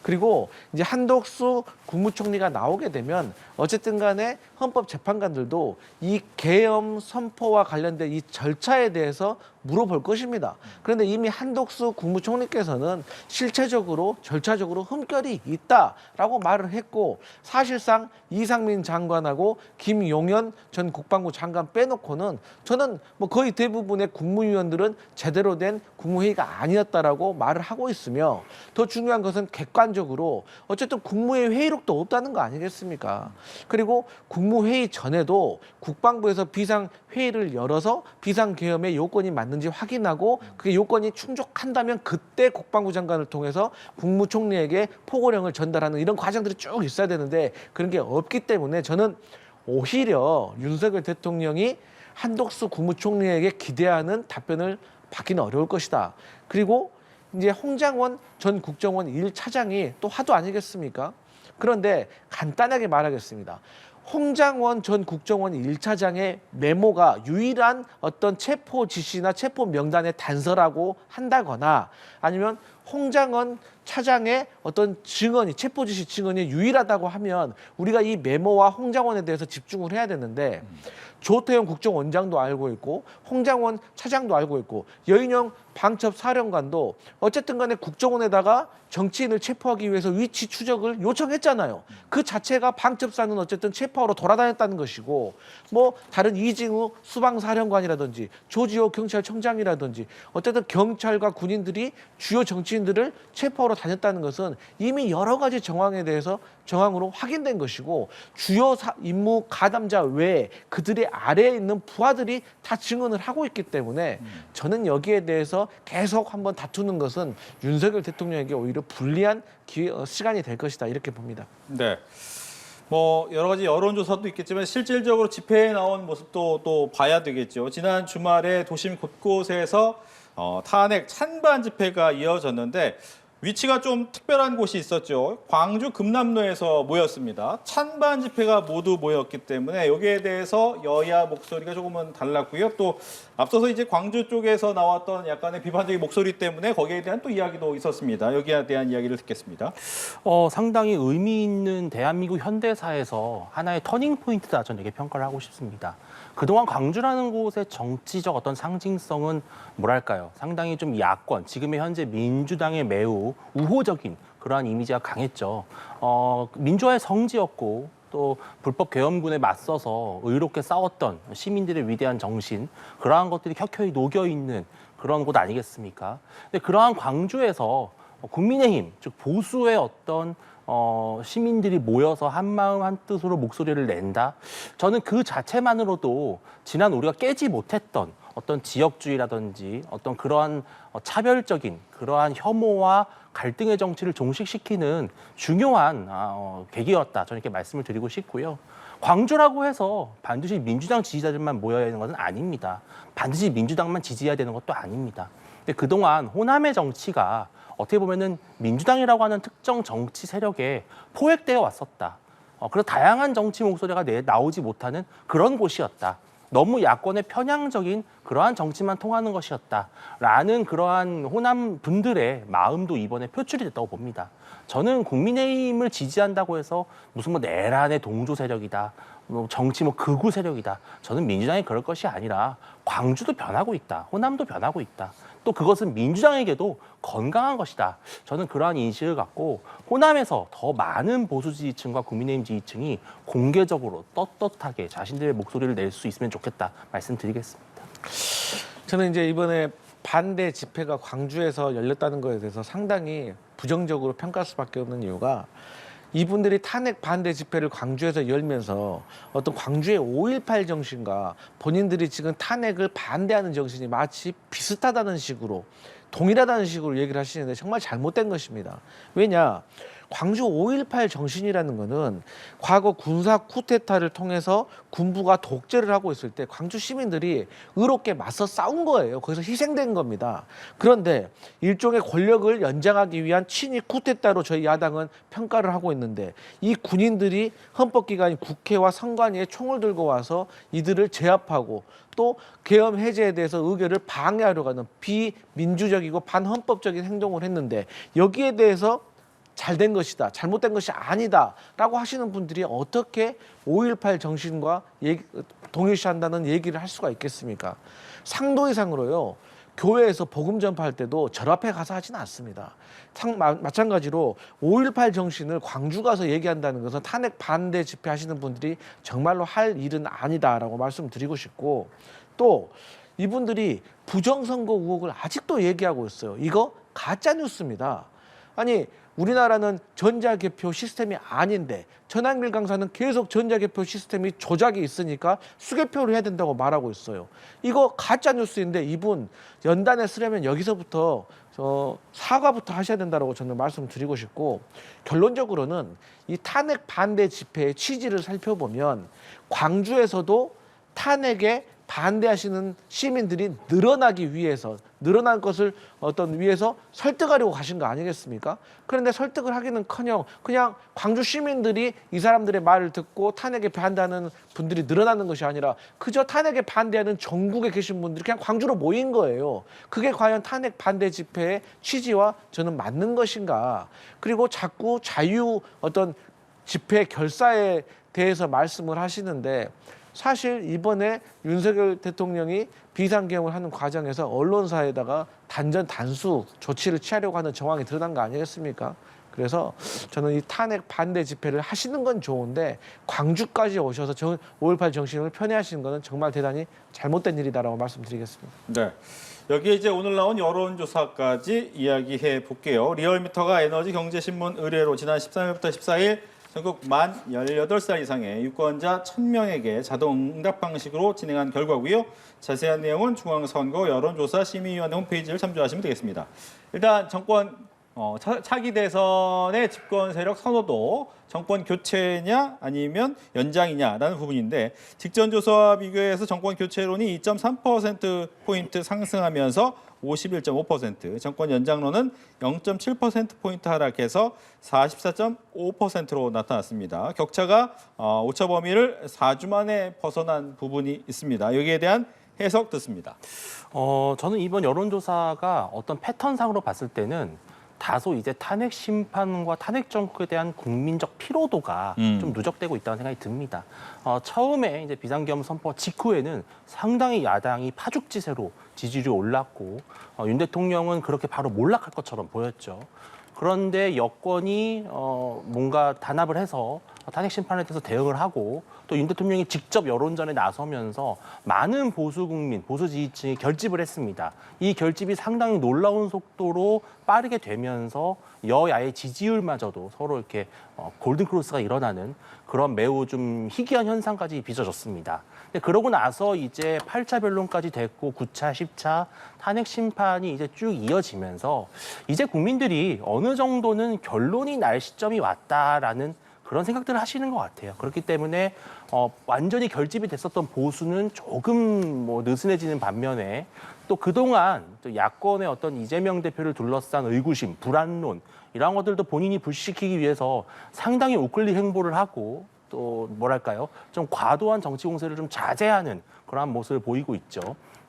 그리고 이제 한덕수 국무총리가 나오게 되면 어쨌든 간에 헌법재판관들도 이 계엄 선포와 관련된 이 절차에 대해서 물어볼 것입니다. 그런데 이미 한덕수 국무총리께서는 실체적으로 절차적으로 흠결이 있다라고 말을 했고, 사실상 이상민 장관하고 김용현 전 국방부 장관 빼놓고는 저는 뭐 거의 대부분의 국무위원들은 제대로 된 국무회의가 아니었다라고 말을 하고 있으며, 더 중요한 것은 객관적으로 어쨌든 국무회의 회의록도 없다는 거 아니겠습니까? 그리고 국무회의 전에도 국방부에서 비상회의를 열어서 비상계엄의 요건이 맞는지 확인하고 그게 요건이 충족한다면 그때 국방부 장관을 통해서 국무총리에게 포고령을 전달하는 이런 과정들이 쭉 있어야 되는데 그런 게 없기 때문에 저는 오히려 윤석열 대통령이 한덕수 국무총리에게 기대하는 답변을 받기는 어려울 것이다. 그리고 이제 홍장원 전 국정원 1차장이 또 화두 아니겠습니까? 그런데 간단하게 말하겠습니다. 홍장원 전 국정원 1차장의 메모가 유일한 어떤 체포 지시나 체포 명단에 단서라고 한다거나, 아니면 홍장원 차장의 어떤 증언이, 체포 지시 증언이 유일하다고 하면 우리가 이 메모와 홍장원에 대해서 집중을 해야 되는데, 조태영 국정원장도 알고 있고 홍장원 차장도 알고 있고 여인영 방첩사령관도 어쨌든 간에 국정원에다가 정치인을 체포하기 위해서 위치 추적을 요청했잖아요. 그 자체가 방첩사는 어쨌든 체포하러 돌아다녔다는 것이고, 뭐 다른 이징우 수방사령관이라든지 조지호 경찰청장이라든지 어쨌든 경찰과 군인들이 주요 정치인들을 체포하러 다녔다는 것은 이미 여러 가지 정황으로 확인된 것이고, 주요 임무 가담자 외에 그들의 아래에 있는 부하들이 다 증언을 하고 있기 때문에 저는 여기에 대해서 계속 한번 다투는 것은 윤석열 대통령에게 오히려 불리한 시간이 될 것이다, 이렇게 봅니다.
네. 뭐 여러 가지 여론조사도 있겠지만 실질적으로 집회에 나온 모습도 또 봐야 되겠죠. 지난 주말에 도심 곳곳에서 탄핵 찬반 집회가 이어졌는데 위치가 좀 특별한 곳이 있었죠. 광주 금남로에서 모였습니다. 찬반 집회가 모두 모였기 때문에 여기에 대해서 여야 목소리가 조금은 달랐고요. 또 앞서서 이제 광주 쪽에서 나왔던 약간의 비판적인 목소리 때문에 거기에 대한 또 이야기도 있었습니다. 여기에 대한 이야기를 듣겠습니다.
상당히 의미 있는 대한민국 현대사에서 하나의 터닝 포인트다, 저는 이렇게 평가를 하고 싶습니다. 그동안 광주라는 곳의 정치적 어떤 상징성은 뭐랄까요? 상당히 좀 야권, 지금의 현재 민주당에 매우 우호적인 그러한 이미지가 강했죠. 민주화의 성지였고 또 불법 계엄군에 맞서서 의롭게 싸웠던 시민들의 위대한 정신, 그러한 것들이 켜켜이 녹여있는 그런 곳 아니겠습니까? 근데 그러한 광주에서 국민의힘, 즉 보수의 어떤 시민들이 모여서 한마음 한뜻으로 목소리를 낸다? 저는 그 자체만으로도 지난 우리가 깨지 못했던 어떤 지역주의라든지 어떤 그러한 차별적인 그러한 혐오와 갈등의 정치를 종식시키는 중요한 계기였다, 저는 이렇게 말씀을 드리고 싶고요. 광주라고 해서 반드시 민주당 지지자들만 모여야 되는 것은 아닙니다. 반드시 민주당만 지지해야 되는 것도 아닙니다. 근데 그동안 호남의 정치가 어떻게 보면은 민주당이라고 하는 특정 정치 세력에 포획되어 왔었다. 그래서 다양한 정치 목소리가 나오지 못하는 그런 곳이었다. 너무 야권의 편향적인 그러한 정치만 통하는 것이었다라는 그러한 호남 분들의 마음도 이번에 표출이 됐다고 봅니다. 저는 국민의힘을 지지한다고 해서 무슨 뭐 내란의 동조 세력이다, 정치 극우 세력이다. 저는 민주당이 그럴 것이 아니라 광주도 변하고 있다, 호남도 변하고 있다. 또 그것은 민주당에게도 건강한 것이다. 저는 그러한 인식을 갖고 호남에서 더 많은 보수 지지층과 국민의힘 지지층이 공개적으로 떳떳하게 자신들의 목소리를 낼 수 있으면 좋겠다 말씀드리겠습니다.
저는 이제 이번에 반대 집회가 광주에서 열렸다는 것에 대해서 상당히 부정적으로 평가할 수밖에 없는 이유가, 이분들이 탄핵 반대 집회를 광주에서 열면서 어떤 광주의 5.18 정신과 본인들이 지금 탄핵을 반대하는 정신이 마치 비슷하다는 식으로, 동일하다는 식으로 얘기를 하시는데 정말 잘못된 것입니다. 왜냐? 광주 5.18 정신이라는 거는 과거 군사 쿠데타를 통해서 군부가 독재를 하고 있을 때 광주 시민들이 의롭게 맞서 싸운 거예요. 거기서 희생된 겁니다. 그런데 일종의 권력을 연장하기 위한 친위 쿠데타로 저희 야당은 평가를 하고 있는데 이 군인들이 헌법기관인 국회와 선관위에 총을 들고 와서 이들을 제압하고 또 계엄 해제에 대해서 의결을 방해하려고 하는 비민주적이고 반헌법적인 행동을 했는데 여기에 대해서 잘된 것이다, 잘못된 것이 아니다라고 하시는 분들이 어떻게 5.18 정신과 동일시한다는 얘기를 할 수가 있겠습니까? 상도 이상으로요. 교회에서 복음 전파할 때도 절 앞에 가서 하지는 않습니다. 마찬가지로 5.18 정신을 광주 가서 얘기한다는 것은 탄핵 반대 집회 하시는 분들이 정말로 할 일은 아니다라고 말씀드리고 싶고 또 이분들이 부정선거 의혹을 아직도 얘기하고 있어요. 이거 가짜 뉴스입니다. 아니 우리나라는 전자개표 시스템이 아닌데 전환길 강사는 계속 전자개표 시스템이 조작이 있으니까 수개표를 해야 된다고 말하고 있어요. 이거 가짜 뉴스인데 이분 연단에 쓰려면 여기서부터 사과부터 하셔야 된다고 저는 말씀드리고 싶고 결론적으로는 이 탄핵 반대 집회의 취지를 살펴보면 광주에서도 탄핵에 반대하시는 시민들이 늘어나기 위해서 늘어난 것을 위해서 설득하려고 가신 거 아니겠습니까? 그런데 설득을 하기는커녕 그냥 광주 시민들이 이 사람들의 말을 듣고 탄핵에 반대하는 분들이 늘어나는 것이 아니라 그저 탄핵에 반대하는 전국에 계신 분들이 그냥 광주로 모인 거예요. 그게 과연 탄핵 반대 집회의 취지와 저는 맞는 것인가? 그리고 자꾸 자유 집회 결사에 대해서 말씀을 하시는데 사실 이번에 윤석열 대통령이 비상계엄을 하는 과정에서 언론사에다가 단수 조치를 취하려고 하는 정황이 드러난 거 아니겠습니까? 그래서 저는 이 탄핵 반대 집회를 하시는 건 좋은데 광주까지 오셔서 5.18 정신을 편애하시는 것은 정말 대단히 잘못된 일이다라고 말씀드리겠습니다.
네. 여기에 이제 오늘 나온 여론조사까지 이야기해 볼게요. 리얼미터가 에너지경제신문 의뢰로 지난 13일부터 14일 전국 만 18살 이상의 유권자 1,000명에게 자동 응답 방식으로 진행한 결과고요. 자세한 내용은 중앙선거 여론조사 심의위원회 홈페이지를 참조하시면 되겠습니다. 일단 정권 차기 대선의 집권 세력 선호도 정권 교체냐 아니면 연장이냐라는 부분인데 직전 조사와 비교해서 정권 교체론이 2.3%포인트 상승하면서 51.5%, 정권 연장론은 0.7%포인트 하락해서 44.5%로 나타났습니다. 격차가 오차 범위를 4주 만에 벗어난 부분이 있습니다. 여기에 대한 해석 듣습니다.
저는 이번 여론조사가 어떤 패턴상으로 봤을 때는 다소 이제 탄핵 심판과 탄핵 정국에 대한 국민적 피로도가 좀 누적되고 있다는 생각이 듭니다. 처음에 이제 비상계엄 선포 직후에는 상당히 야당이 파죽지세로 지지율이 올랐고 윤 대통령은 그렇게 바로 몰락할 것처럼 보였죠. 그런데 여권이 뭔가 단합을 해서 탄핵 심판에 대해서 대응을 하고 또 윤 대통령이 직접 여론전에 나서면서 많은 보수 국민, 보수 지지층이 결집을 했습니다. 이 결집이 상당히 놀라운 속도로 빠르게 되면서 여야의 지지율마저도 서로 이렇게 골든 크로스가 일어나는 그런 매우 좀 희귀한 현상까지 빚어졌습니다. 그러고 나서 이제 8차 변론까지 됐고 9차, 10차 탄핵 심판이 이제 쭉 이어지면서 이제 국민들이 어느 정도는 결론이 날 시점이 왔다라는 그런 생각들을 하시는 것 같아요. 그렇기 때문에 완전히 결집이 됐었던 보수는 조금 느슨해지는 반면에 또 그동안 또 야권의 어떤 이재명 대표를 둘러싼 의구심, 불안론 이런 것들도 본인이 불식시키기 위해서 상당히 우클릭 행보를 하고 또 뭐랄까요? 좀 과도한 정치 공세를 좀 자제하는 그러한 모습을 보이고 있죠.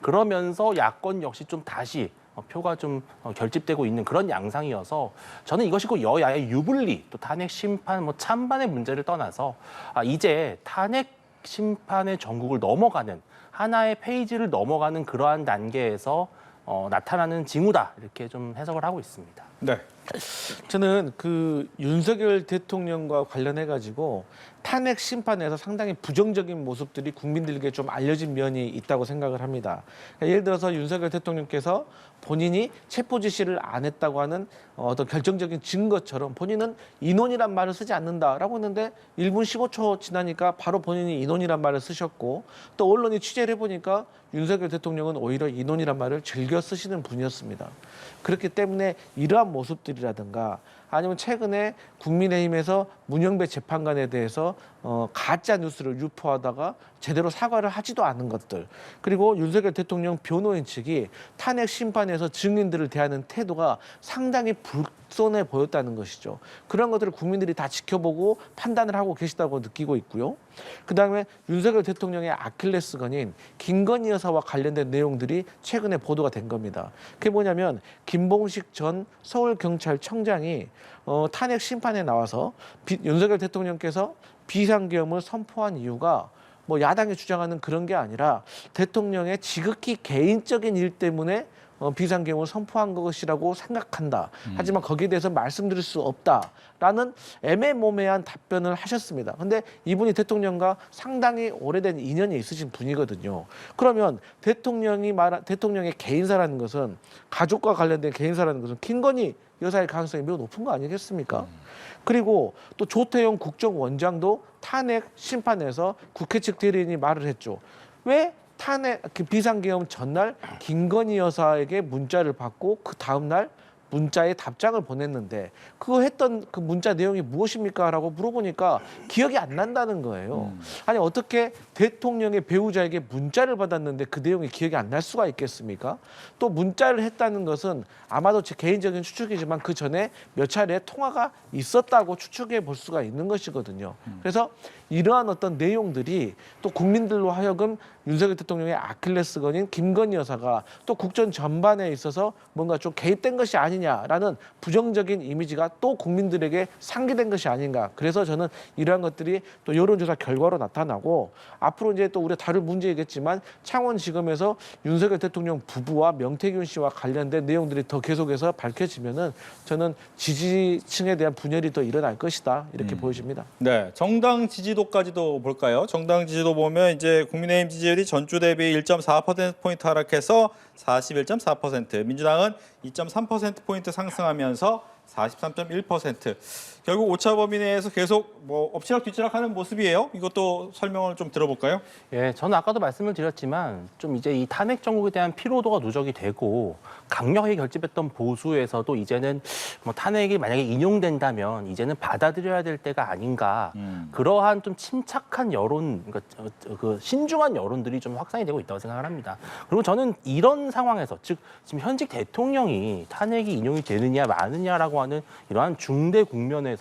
그러면서 야권 역시 좀 다시 표가 좀 결집되고 있는 그런 양상이어서 저는 이것이 곧 여야의 유불리, 또 탄핵 심판, 찬반의 문제를 떠나서 이제 탄핵 심판의 전국을 넘어가는 하나의 페이지를 넘어가는 그러한 단계에서 나타나는 징후다 이렇게 좀 해석을 하고 있습니다.
네.
저는 그 윤석열 대통령과 관련해 가지고 탄핵 심판에서 상당히 부정적인 모습들이 국민들에게 좀 알려진 면이 있다고 생각을 합니다. 그러니까 예를 들어서 윤석열 대통령께서 본인이 체포 지시를 안 했다고 하는 어떤 결정적인 증거처럼 본인은 인원이란 말을 쓰지 않는다라고 했는데 1분 15초 지나니까 바로 본인이 인원이란 말을 쓰셨고 또 언론이 취재를 해보니까 윤석열 대통령은 오히려 인원이란 말을 즐겨 쓰시는 분이었습니다. 그렇기 때문에 이러한 이러한 모습들이라든가 아니면 최근에 국민의힘에서 문영배 재판관에 대해서 가짜 뉴스를 유포하다가 제대로 사과를 하지도 않은 것들, 그리고 윤석열 대통령 변호인 측이 탄핵 심판에서 증인들을 대하는 태도가 상당히 불손해 보였다는 것이죠. 그런 것들을 국민들이 다 지켜보고 판단을 하고 계시다고 느끼고 있고요. 그다음에 윤석열 대통령의 아킬레스건인 김건희 여사와 관련된 내용들이 최근에 보도가 된 겁니다. 그게 뭐냐면 김봉식 전 서울경찰청장이 탄핵 심판에 나와서 윤석열 대통령께서 비상계엄을 선포한 이유가 뭐 야당이 주장하는 그런 게 아니라 대통령의 지극히 개인적인 일 때문에 비상계엄을 선포한 것이라고 생각한다. 하지만 거기에 대해서 말씀드릴 수 없다라는 애매모매한 답변을 하셨습니다. 근데 이분이 대통령과 상당히 오래된 인연이 있으신 분이거든요. 그러면 대통령의 개인사라는 것은, 가족과 관련된 개인사라는 것은 김건희 여사의 가능성이 매우 높은 거 아니겠습니까? 그리고 또 조태용 국정원장도 탄핵 심판에서 국회 측 대리인이 말을 했죠. 왜 탄핵 비상계엄 전날 김건희 여사에게 문자를 받고 그 다음 날 문자에 답장을 보냈는데 그거 했던 그 문자 내용이 무엇입니까? 라고 물어보니까 기억이 안 난다는 거예요. 아니 어떻게 대통령의 배우자에게 문자를 받았는데 그 내용이 기억이 안 날 수가 있겠습니까? 또 문자를 했다는 것은 아마도 제 개인적인 추측이지만 그 전에 몇 차례 통화가 있었다고 추측해 볼 수가 있는 것이거든요. 그래서 이러한 어떤 내용들이 또 국민들로 하여금 윤석열 대통령의 아킬레스건인 김건희 여사가 또 국정 전반에 있어서 뭔가 좀 개입된 것이 아니냐라는 부정적인 이미지가 또 국민들에게 상기된 것이 아닌가. 그래서 저는 이러한 것들이 또 여론조사 결과로 나타나고 앞으로 이제 또 우리가 다룰 문제이겠지만 창원지검에서 윤석열 대통령 부부와 명태균 씨와 관련된 내용들이 더 계속해서 밝혀지면은 저는 지지층에 대한 분열이 더 일어날 것이다. 이렇게 보여집니다.
네, 정당 지지도까지도 볼까요? 정당 지지도 보면 이제 국민의힘 지지율이 전주 대비 1.4%포인트 하락해서 41.4%, 민주당은 2.3%포인트 상승하면서 43.1%. 결국 오차범위 내에서 계속 뭐 엎치락뒤치락하는 모습이에요. 이것도 설명을 좀 들어볼까요?
예, 저는 아까도 말씀을 드렸지만 좀 이제 이 탄핵 정국에 대한 피로도가 누적이 되고 강력하게 결집했던 보수에서도 이제는 뭐 탄핵이 만약에 인용된다면 이제는 받아들여야 될 때가 아닌가. 그러한 좀 침착한 여론, 그러니까 그 신중한 여론들이 좀 확산이 되고 있다고 생각을 합니다. 그리고 저는 이런 상황에서 즉 지금 현직 대통령이 탄핵이 인용이 되느냐 마느냐라고 하는 이러한 중대 국면에서도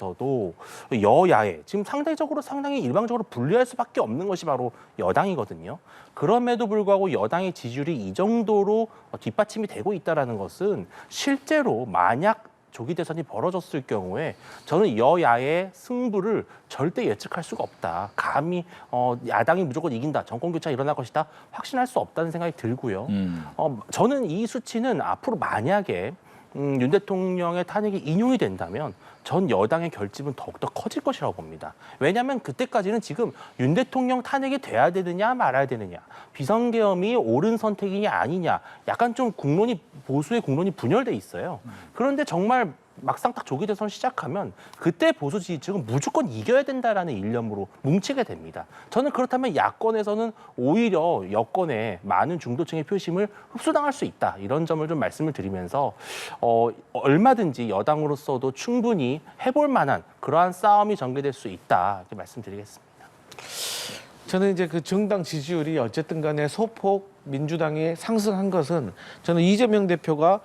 여야에 지금 상당히 일방적으로 분리할 수밖에 없는 것이 바로 여당이거든요. 그럼에도 불구하고 여당의 지지율이 이 정도로 뒷받침이 되고 있다는 것은 실제로 만약 조기 대선이 벌어졌을 경우에 저는 여야의 승부를 절대 예측할 수가 없다. 감히 야당이 무조건 이긴다, 정권 교체가 일어날 것이다 확신할 수 없다는 생각이 들고요. 저는 이 수치는 앞으로 만약에 윤 대통령의 탄핵이 인용이 된다면 전 여당의 결집은 더욱더 커질 것이라고 봅니다. 왜냐하면 그때까지는 지금 윤 대통령 탄핵이 돼야 되느냐 말아야 되느냐, 비상계엄이 옳은 선택이냐 아니냐, 약간 좀 보수의 국론이 분열돼 있어요. 그런데 정말 막상 딱 조기 대선 시작하면 그때 보수 지지층은 무조건 이겨야 된다라는 일념으로 뭉치게 됩니다. 저는 그렇다면 야권에서는 오히려 여권의 많은 중도층의 표심을 흡수당할 수 있다. 이런 점을 좀 말씀을 드리면서 얼마든지 여당으로서도 충분히 해볼 만한 그러한 싸움이 전개될 수 있다. 이렇게 말씀드리겠습니다.
저는 이제 그 정당 지지율이 어쨌든 간에 소폭 민주당이 상승한 것은 저는 이재명 대표가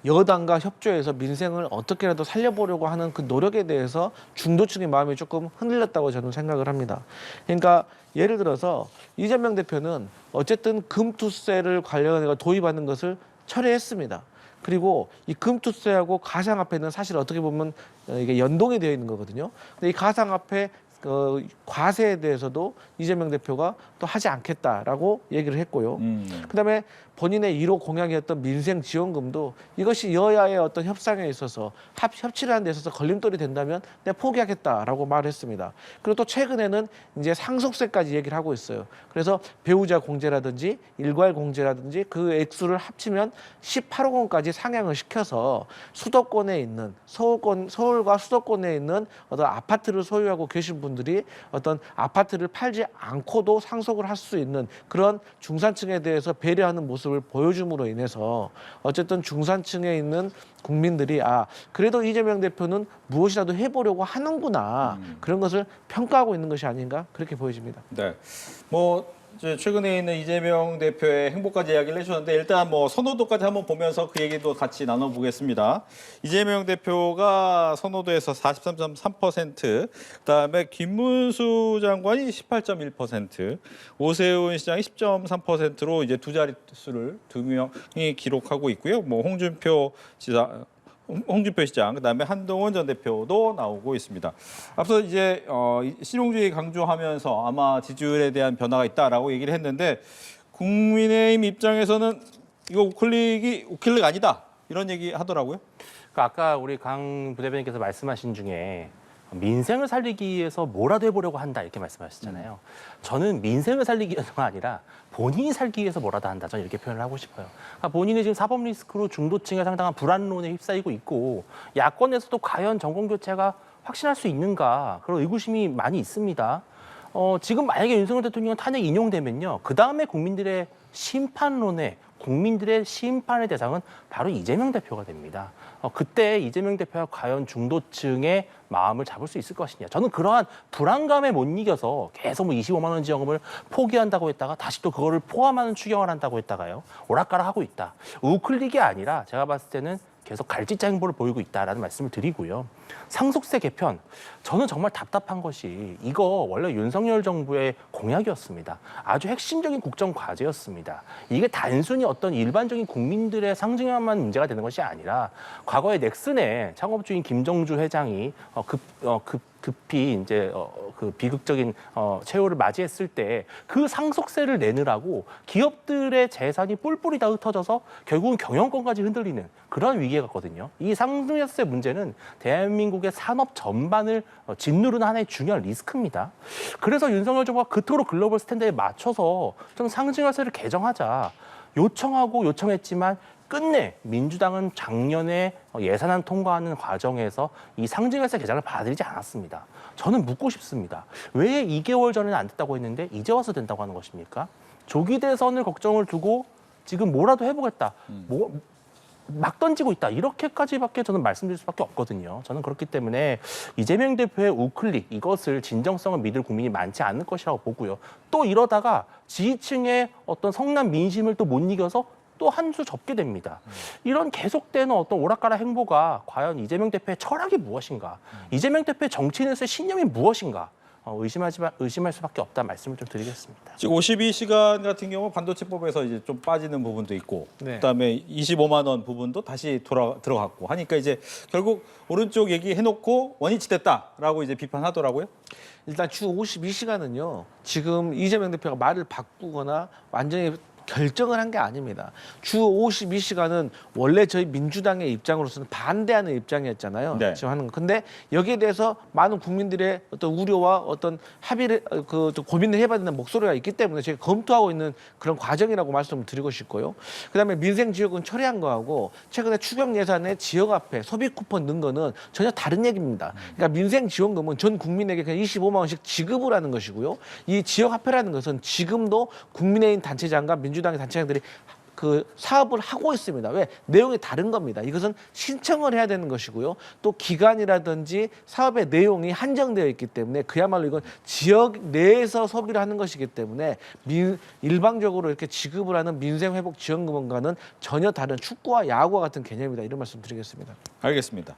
여당과 협조해서 민생을 어떻게라도 살려보려고 하는 그 노력에 대해서 중도층의 마음이 조금 흔들렸다고 저는 생각을 합니다. 그러니까 예를 들어서 이재명 대표는 어쨌든 금투세를 관련해서 도입하는 것을 철회했습니다. 그리고 이 금투세하고 가상화폐는 사실 어떻게 보면 이게 연동이 되어 있는 거거든요. 근데 이 가상화폐 과세에 대해서도 이재명 대표가 또 하지 않겠다라고 얘기를 했고요. 그다음에 본인의 1호 공약이었던 민생 지원금도 이것이 여야의 어떤 협상에 있어서 협치를 하는 데 있어서 걸림돌이 된다면 내가 포기하겠다라고 말했습니다. 그리고 또 최근에는 이제 상속세까지 얘기를 하고 있어요. 그래서 배우자 공제라든지 일괄 공제라든지 그 액수를 합치면 18억 원까지 상향을 시켜서 수도권에 있는 서울과 수도권에 있는 어떤 아파트를 소유하고 계신 분들이 어떤 아파트를 팔지 않고도 상속을 할 수 있는 그런 중산층에 대해서 배려하는 모습을 모습을 보여줌으로 인해서 어쨌든 중산층에 있는 국민들이 그래도 이재명 대표는 무엇이라도 해보려고 하는구나 그런 것을 평가하고 있는 것이 아닌가 그렇게 보여집니다.
네. 이제 최근에 있는 이재명 대표의 행보까지 이야기를 해주셨는데 일단 선호도까지 한번 보면서 그 얘기도 같이 나눠보겠습니다. 이재명 대표가 선호도에서 43.3%, 그다음에 김문수 장관이 18.1%, 오세훈 시장이 10.3%로 이제 두 자릿수를 두 명이 기록하고 있고요. 홍준표 시장, 그다음에 한동훈 전 대표도 나오고 있습니다. 앞서 이제 실용주의 강조하면서 아마 지지율에 대한 변화가 있다라고 얘기를 했는데 국민의힘 입장에서는 이거 우클릭 아니다 이런 얘기 하더라고요.
그러니까 아까 우리 강 부대변인께서 말씀하신 중에 민생을 살리기 위해서 뭐라도 해보려고 한다 이렇게 말씀하셨잖아요. 저는 민생을 살리기 위해서가 아니라 본인이 살기 위해서 뭐라도 한다. 저는 이렇게 표현을 하고 싶어요. 그러니까 본인이 지금 사법 리스크로 중도층에 상당한 불안론에 휩싸이고 있고 야권에서도 과연 정권 교체가 확신할 수 있는가 그런 의구심이 많이 있습니다. 지금 만약에 윤석열 대통령 탄핵 인용되면요. 그다음에 국민들의 심판론에 국민들의 심판의 대상은 바로 이재명 대표가 됩니다. 그때 이재명 대표가 과연 중도층의 마음을 잡을 수 있을 것이냐. 저는 그러한 불안감에 못 이겨서 계속 25만 원 지원금을 포기한다고 했다가 다시 또 그거를 포함하는 추경을 한다고 했다가요. 오락가락 하고 있다. 우클릭이 아니라 제가 봤을 때는 계속 갈짓자 행보를 보이고 있다라는 말씀을 드리고요. 상속세 개편, 저는 정말 답답한 것이 이거 원래 윤석열 정부의 공약이었습니다. 아주 핵심적인 국정 과제였습니다. 이게 단순히 어떤 일반적인 국민들의 상징만 문제가 되는 것이 아니라 과거에 넥슨의 창업주인 김정주 회장이 급히 이제 그 비극적인 최후를 맞이했을 때 그 상속세를 내느라고 기업들의 재산이 뿔뿔이 다 흩어져서 결국은 경영권까지 흔들리는 그런 위기에 갔거든요. 이 상속세 문제는 대한민국의 산업 전반을 짓누르는 하나의 중요한 리스크입니다. 그래서 윤석열 정부가 그토록 글로벌 스탠다드에 맞춰서 좀 상징세를 개정하자 요청했지만 끝내 민주당은 작년에 예산안 통과하는 과정에서 이 상징세 개정을 받아들이지 않았습니다. 저는 묻고 싶습니다. 왜 2개월 전에는 안 됐다고 했는데 이제 와서 된다고 하는 것입니까? 조기 대선을 걱정을 두고 지금 뭐라도 해보겠다. 막 던지고 있다. 이렇게까지밖에 저는 말씀드릴 수밖에 없거든요. 저는 그렇기 때문에 이재명 대표의 우클릭 이것을 진정성을 믿을 국민이 많지 않을 것이라고 보고요. 또 이러다가 지지층의 어떤 성난 민심을 또 못 이겨서 또 한 수 접게 됩니다. 이런 계속되는 어떤 오락가락 행보가 과연 이재명 대표의 철학이 무엇인가? 이재명 대표의 정치인으로서의 신념이 무엇인가? 의심할 수밖에 없다 말씀을 좀 드리겠습니다.
지금 52시간 같은 경우 반도체법에서 이제 좀 빠지는 부분도 있고,
네.
그다음에 25만 원 부분도 다시 들어갔고 하니까 이제 결국 오른쪽 얘기 해놓고 원위치 됐다라고 이제 비판하더라고요.
일단 주 52시간은요. 지금 이재명 대표가 말을 바꾸거나 완전히 결정을 한 게 아닙니다. 주 52시간은 원래 저희 민주당의 입장으로서는 반대하는 입장이었잖아요.
네.
지금 하는 거. 근데 여기에 대해서 많은 국민들의 어떤 우려와 어떤 합의를 고민을 해봐야 되는 목소리가 있기 때문에 제가 검토하고 있는 그런 과정이라고 말씀을 드리고 싶고요. 그다음에 민생 지역은 처리한 거하고 최근에 추경 예산에 지역 앞에 소비 쿠폰 넣은 거는 전혀 다른 얘기입니다. 그러니까 민생 지원금은 전 국민에게 그냥 25만 원씩 지급을 하는 것이고요. 이 지역 화폐라는 것은 지금도 국민의힘 단체장과 민주당의 단체장들이 그 사업을 하고 있습니다. 왜? 내용이 다른 겁니다. 이것은 신청을 해야 되는 것이고요. 또 기간이라든지 사업의 내용이 한정되어 있기 때문에 그야말로 이건 지역 내에서 소비를 하는 것이기 때문에 일방적으로 이렇게 지급을 하는 민생회복 지원금과는 전혀 다른 축구와 야구와 같은 개념이다. 이런 말씀 드리겠습니다.
알겠습니다.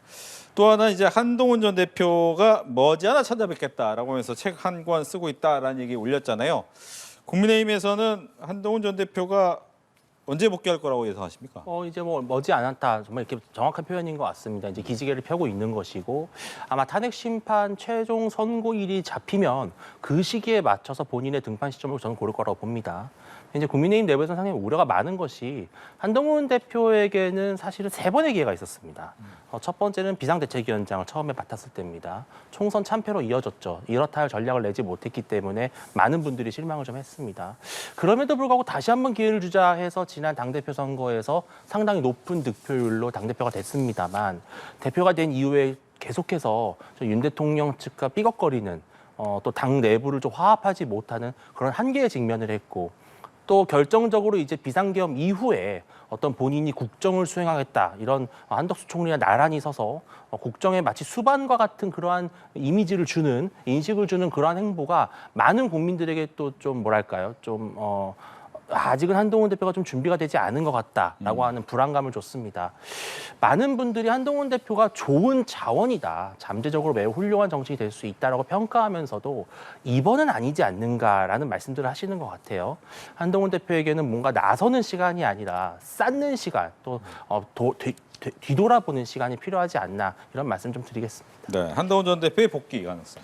또 하나 이제 한동훈 전 대표가 머지않아 찾아뵙겠다라고 하면서 책 한 권 쓰고 있다라는 얘기 올렸잖아요. 국민의힘에서는 한동훈 전 대표가 언제 복귀할 거라고 예상하십니까?
이제 머지 않았다. 정말 이렇게 정확한 표현인 것 같습니다. 이제 기지개를 펴고 있는 것이고 아마 탄핵 심판 최종 선고일이 잡히면 그 시기에 맞춰서 본인의 등판 시점을 저는 고를 거라고 봅니다. 이제 국민의힘 내부에서는 상당히 우려가 많은 것이 한동훈 대표에게는 사실은 3번의 기회가 있었습니다. 첫 번째는 비상대책위원장을 처음에 맡았을 때입니다. 총선 참패로 이어졌죠. 이렇다 할 전략을 내지 못했기 때문에 많은 분들이 실망을 좀 했습니다. 그럼에도 불구하고 다시 한번 기회를 주자 해서 지난 당대표 선거에서 상당히 높은 득표율로 당대표가 됐습니다만 대표가 된 이후에 계속해서 윤 대통령 측과 삐걱거리는 또 당 내부를 좀 화합하지 못하는 그런 한계에 직면을 했고 또 결정적으로 이제 비상계엄 이후에 어떤 본인이 국정을 수행하겠다 이런 한덕수 총리가 나란히 서서 국정에 마치 수반과 같은 그러한 이미지를 주는 인식을 주는 그러한 행보가 많은 국민들에게 또 좀 뭐랄까요 좀 아직은 한동훈 대표가 좀 준비가 되지 않은 것 같다라고 하는 불안감을 줬습니다. 많은 분들이 한동훈 대표가 좋은 자원이다, 잠재적으로 매우 훌륭한 정치인이 될 수 있다라고 평가하면서도 이번은 아니지 않는가라는 말씀들을 하시는 것 같아요. 한동훈 대표에게는 뭔가 나서는 시간이 아니라 쌓는 시간, 또 뒤돌아보는 시간이 필요하지 않나 이런 말씀 좀 드리겠습니다.
네, 한동훈 전 대표의 복귀 가능성.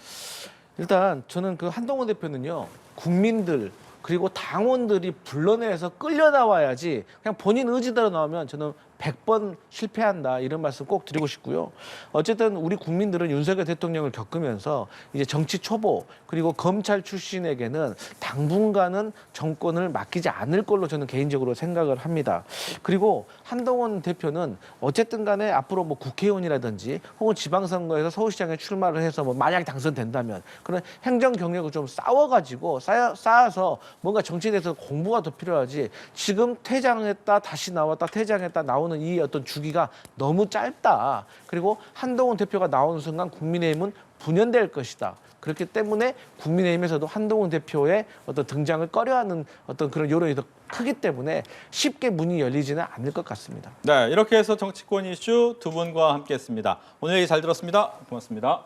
일단 저는 그 한동훈 대표는요, 국민들 그리고 당원들이 불러내서 끌려 나와야지 그냥 본인 의지대로 나오면 저는 100번 실패한다 이런 말씀 꼭 드리고 싶고요. 어쨌든 우리 국민들은 윤석열 대통령을 겪으면서 이제 정치 초보 그리고 검찰 출신에게는 당분간은 정권을 맡기지 않을 걸로 저는 개인적으로 생각을 합니다. 그리고 한동훈 대표는 어쨌든 간에 앞으로 뭐 국회의원이라든지 혹은 지방선거에서 서울시장에 출마를 해서 뭐 만약 당선된다면 그런 행정 경력을 좀 쌓아가지고 쌓아서 뭔가 정치에 대해서 공부가 더 필요하지 지금 퇴장했다 다시 나왔다 퇴장했다 나오는 이 어떤 주기가 너무 짧다. 그리고 한동훈 대표가 나오는 순간 국민의힘은 분열될 것이다. 그렇기 때문에 국민의힘에서도 한동훈 대표의 어떤 등장을 꺼려하는 어떤 그런 여론이 더 크기 때문에 쉽게 문이 열리지는 않을 것 같습니다.
네, 이렇게 해서 정치권 이슈 두 분과 함께했습니다. 오늘 얘기 잘 들었습니다. 고맙습니다.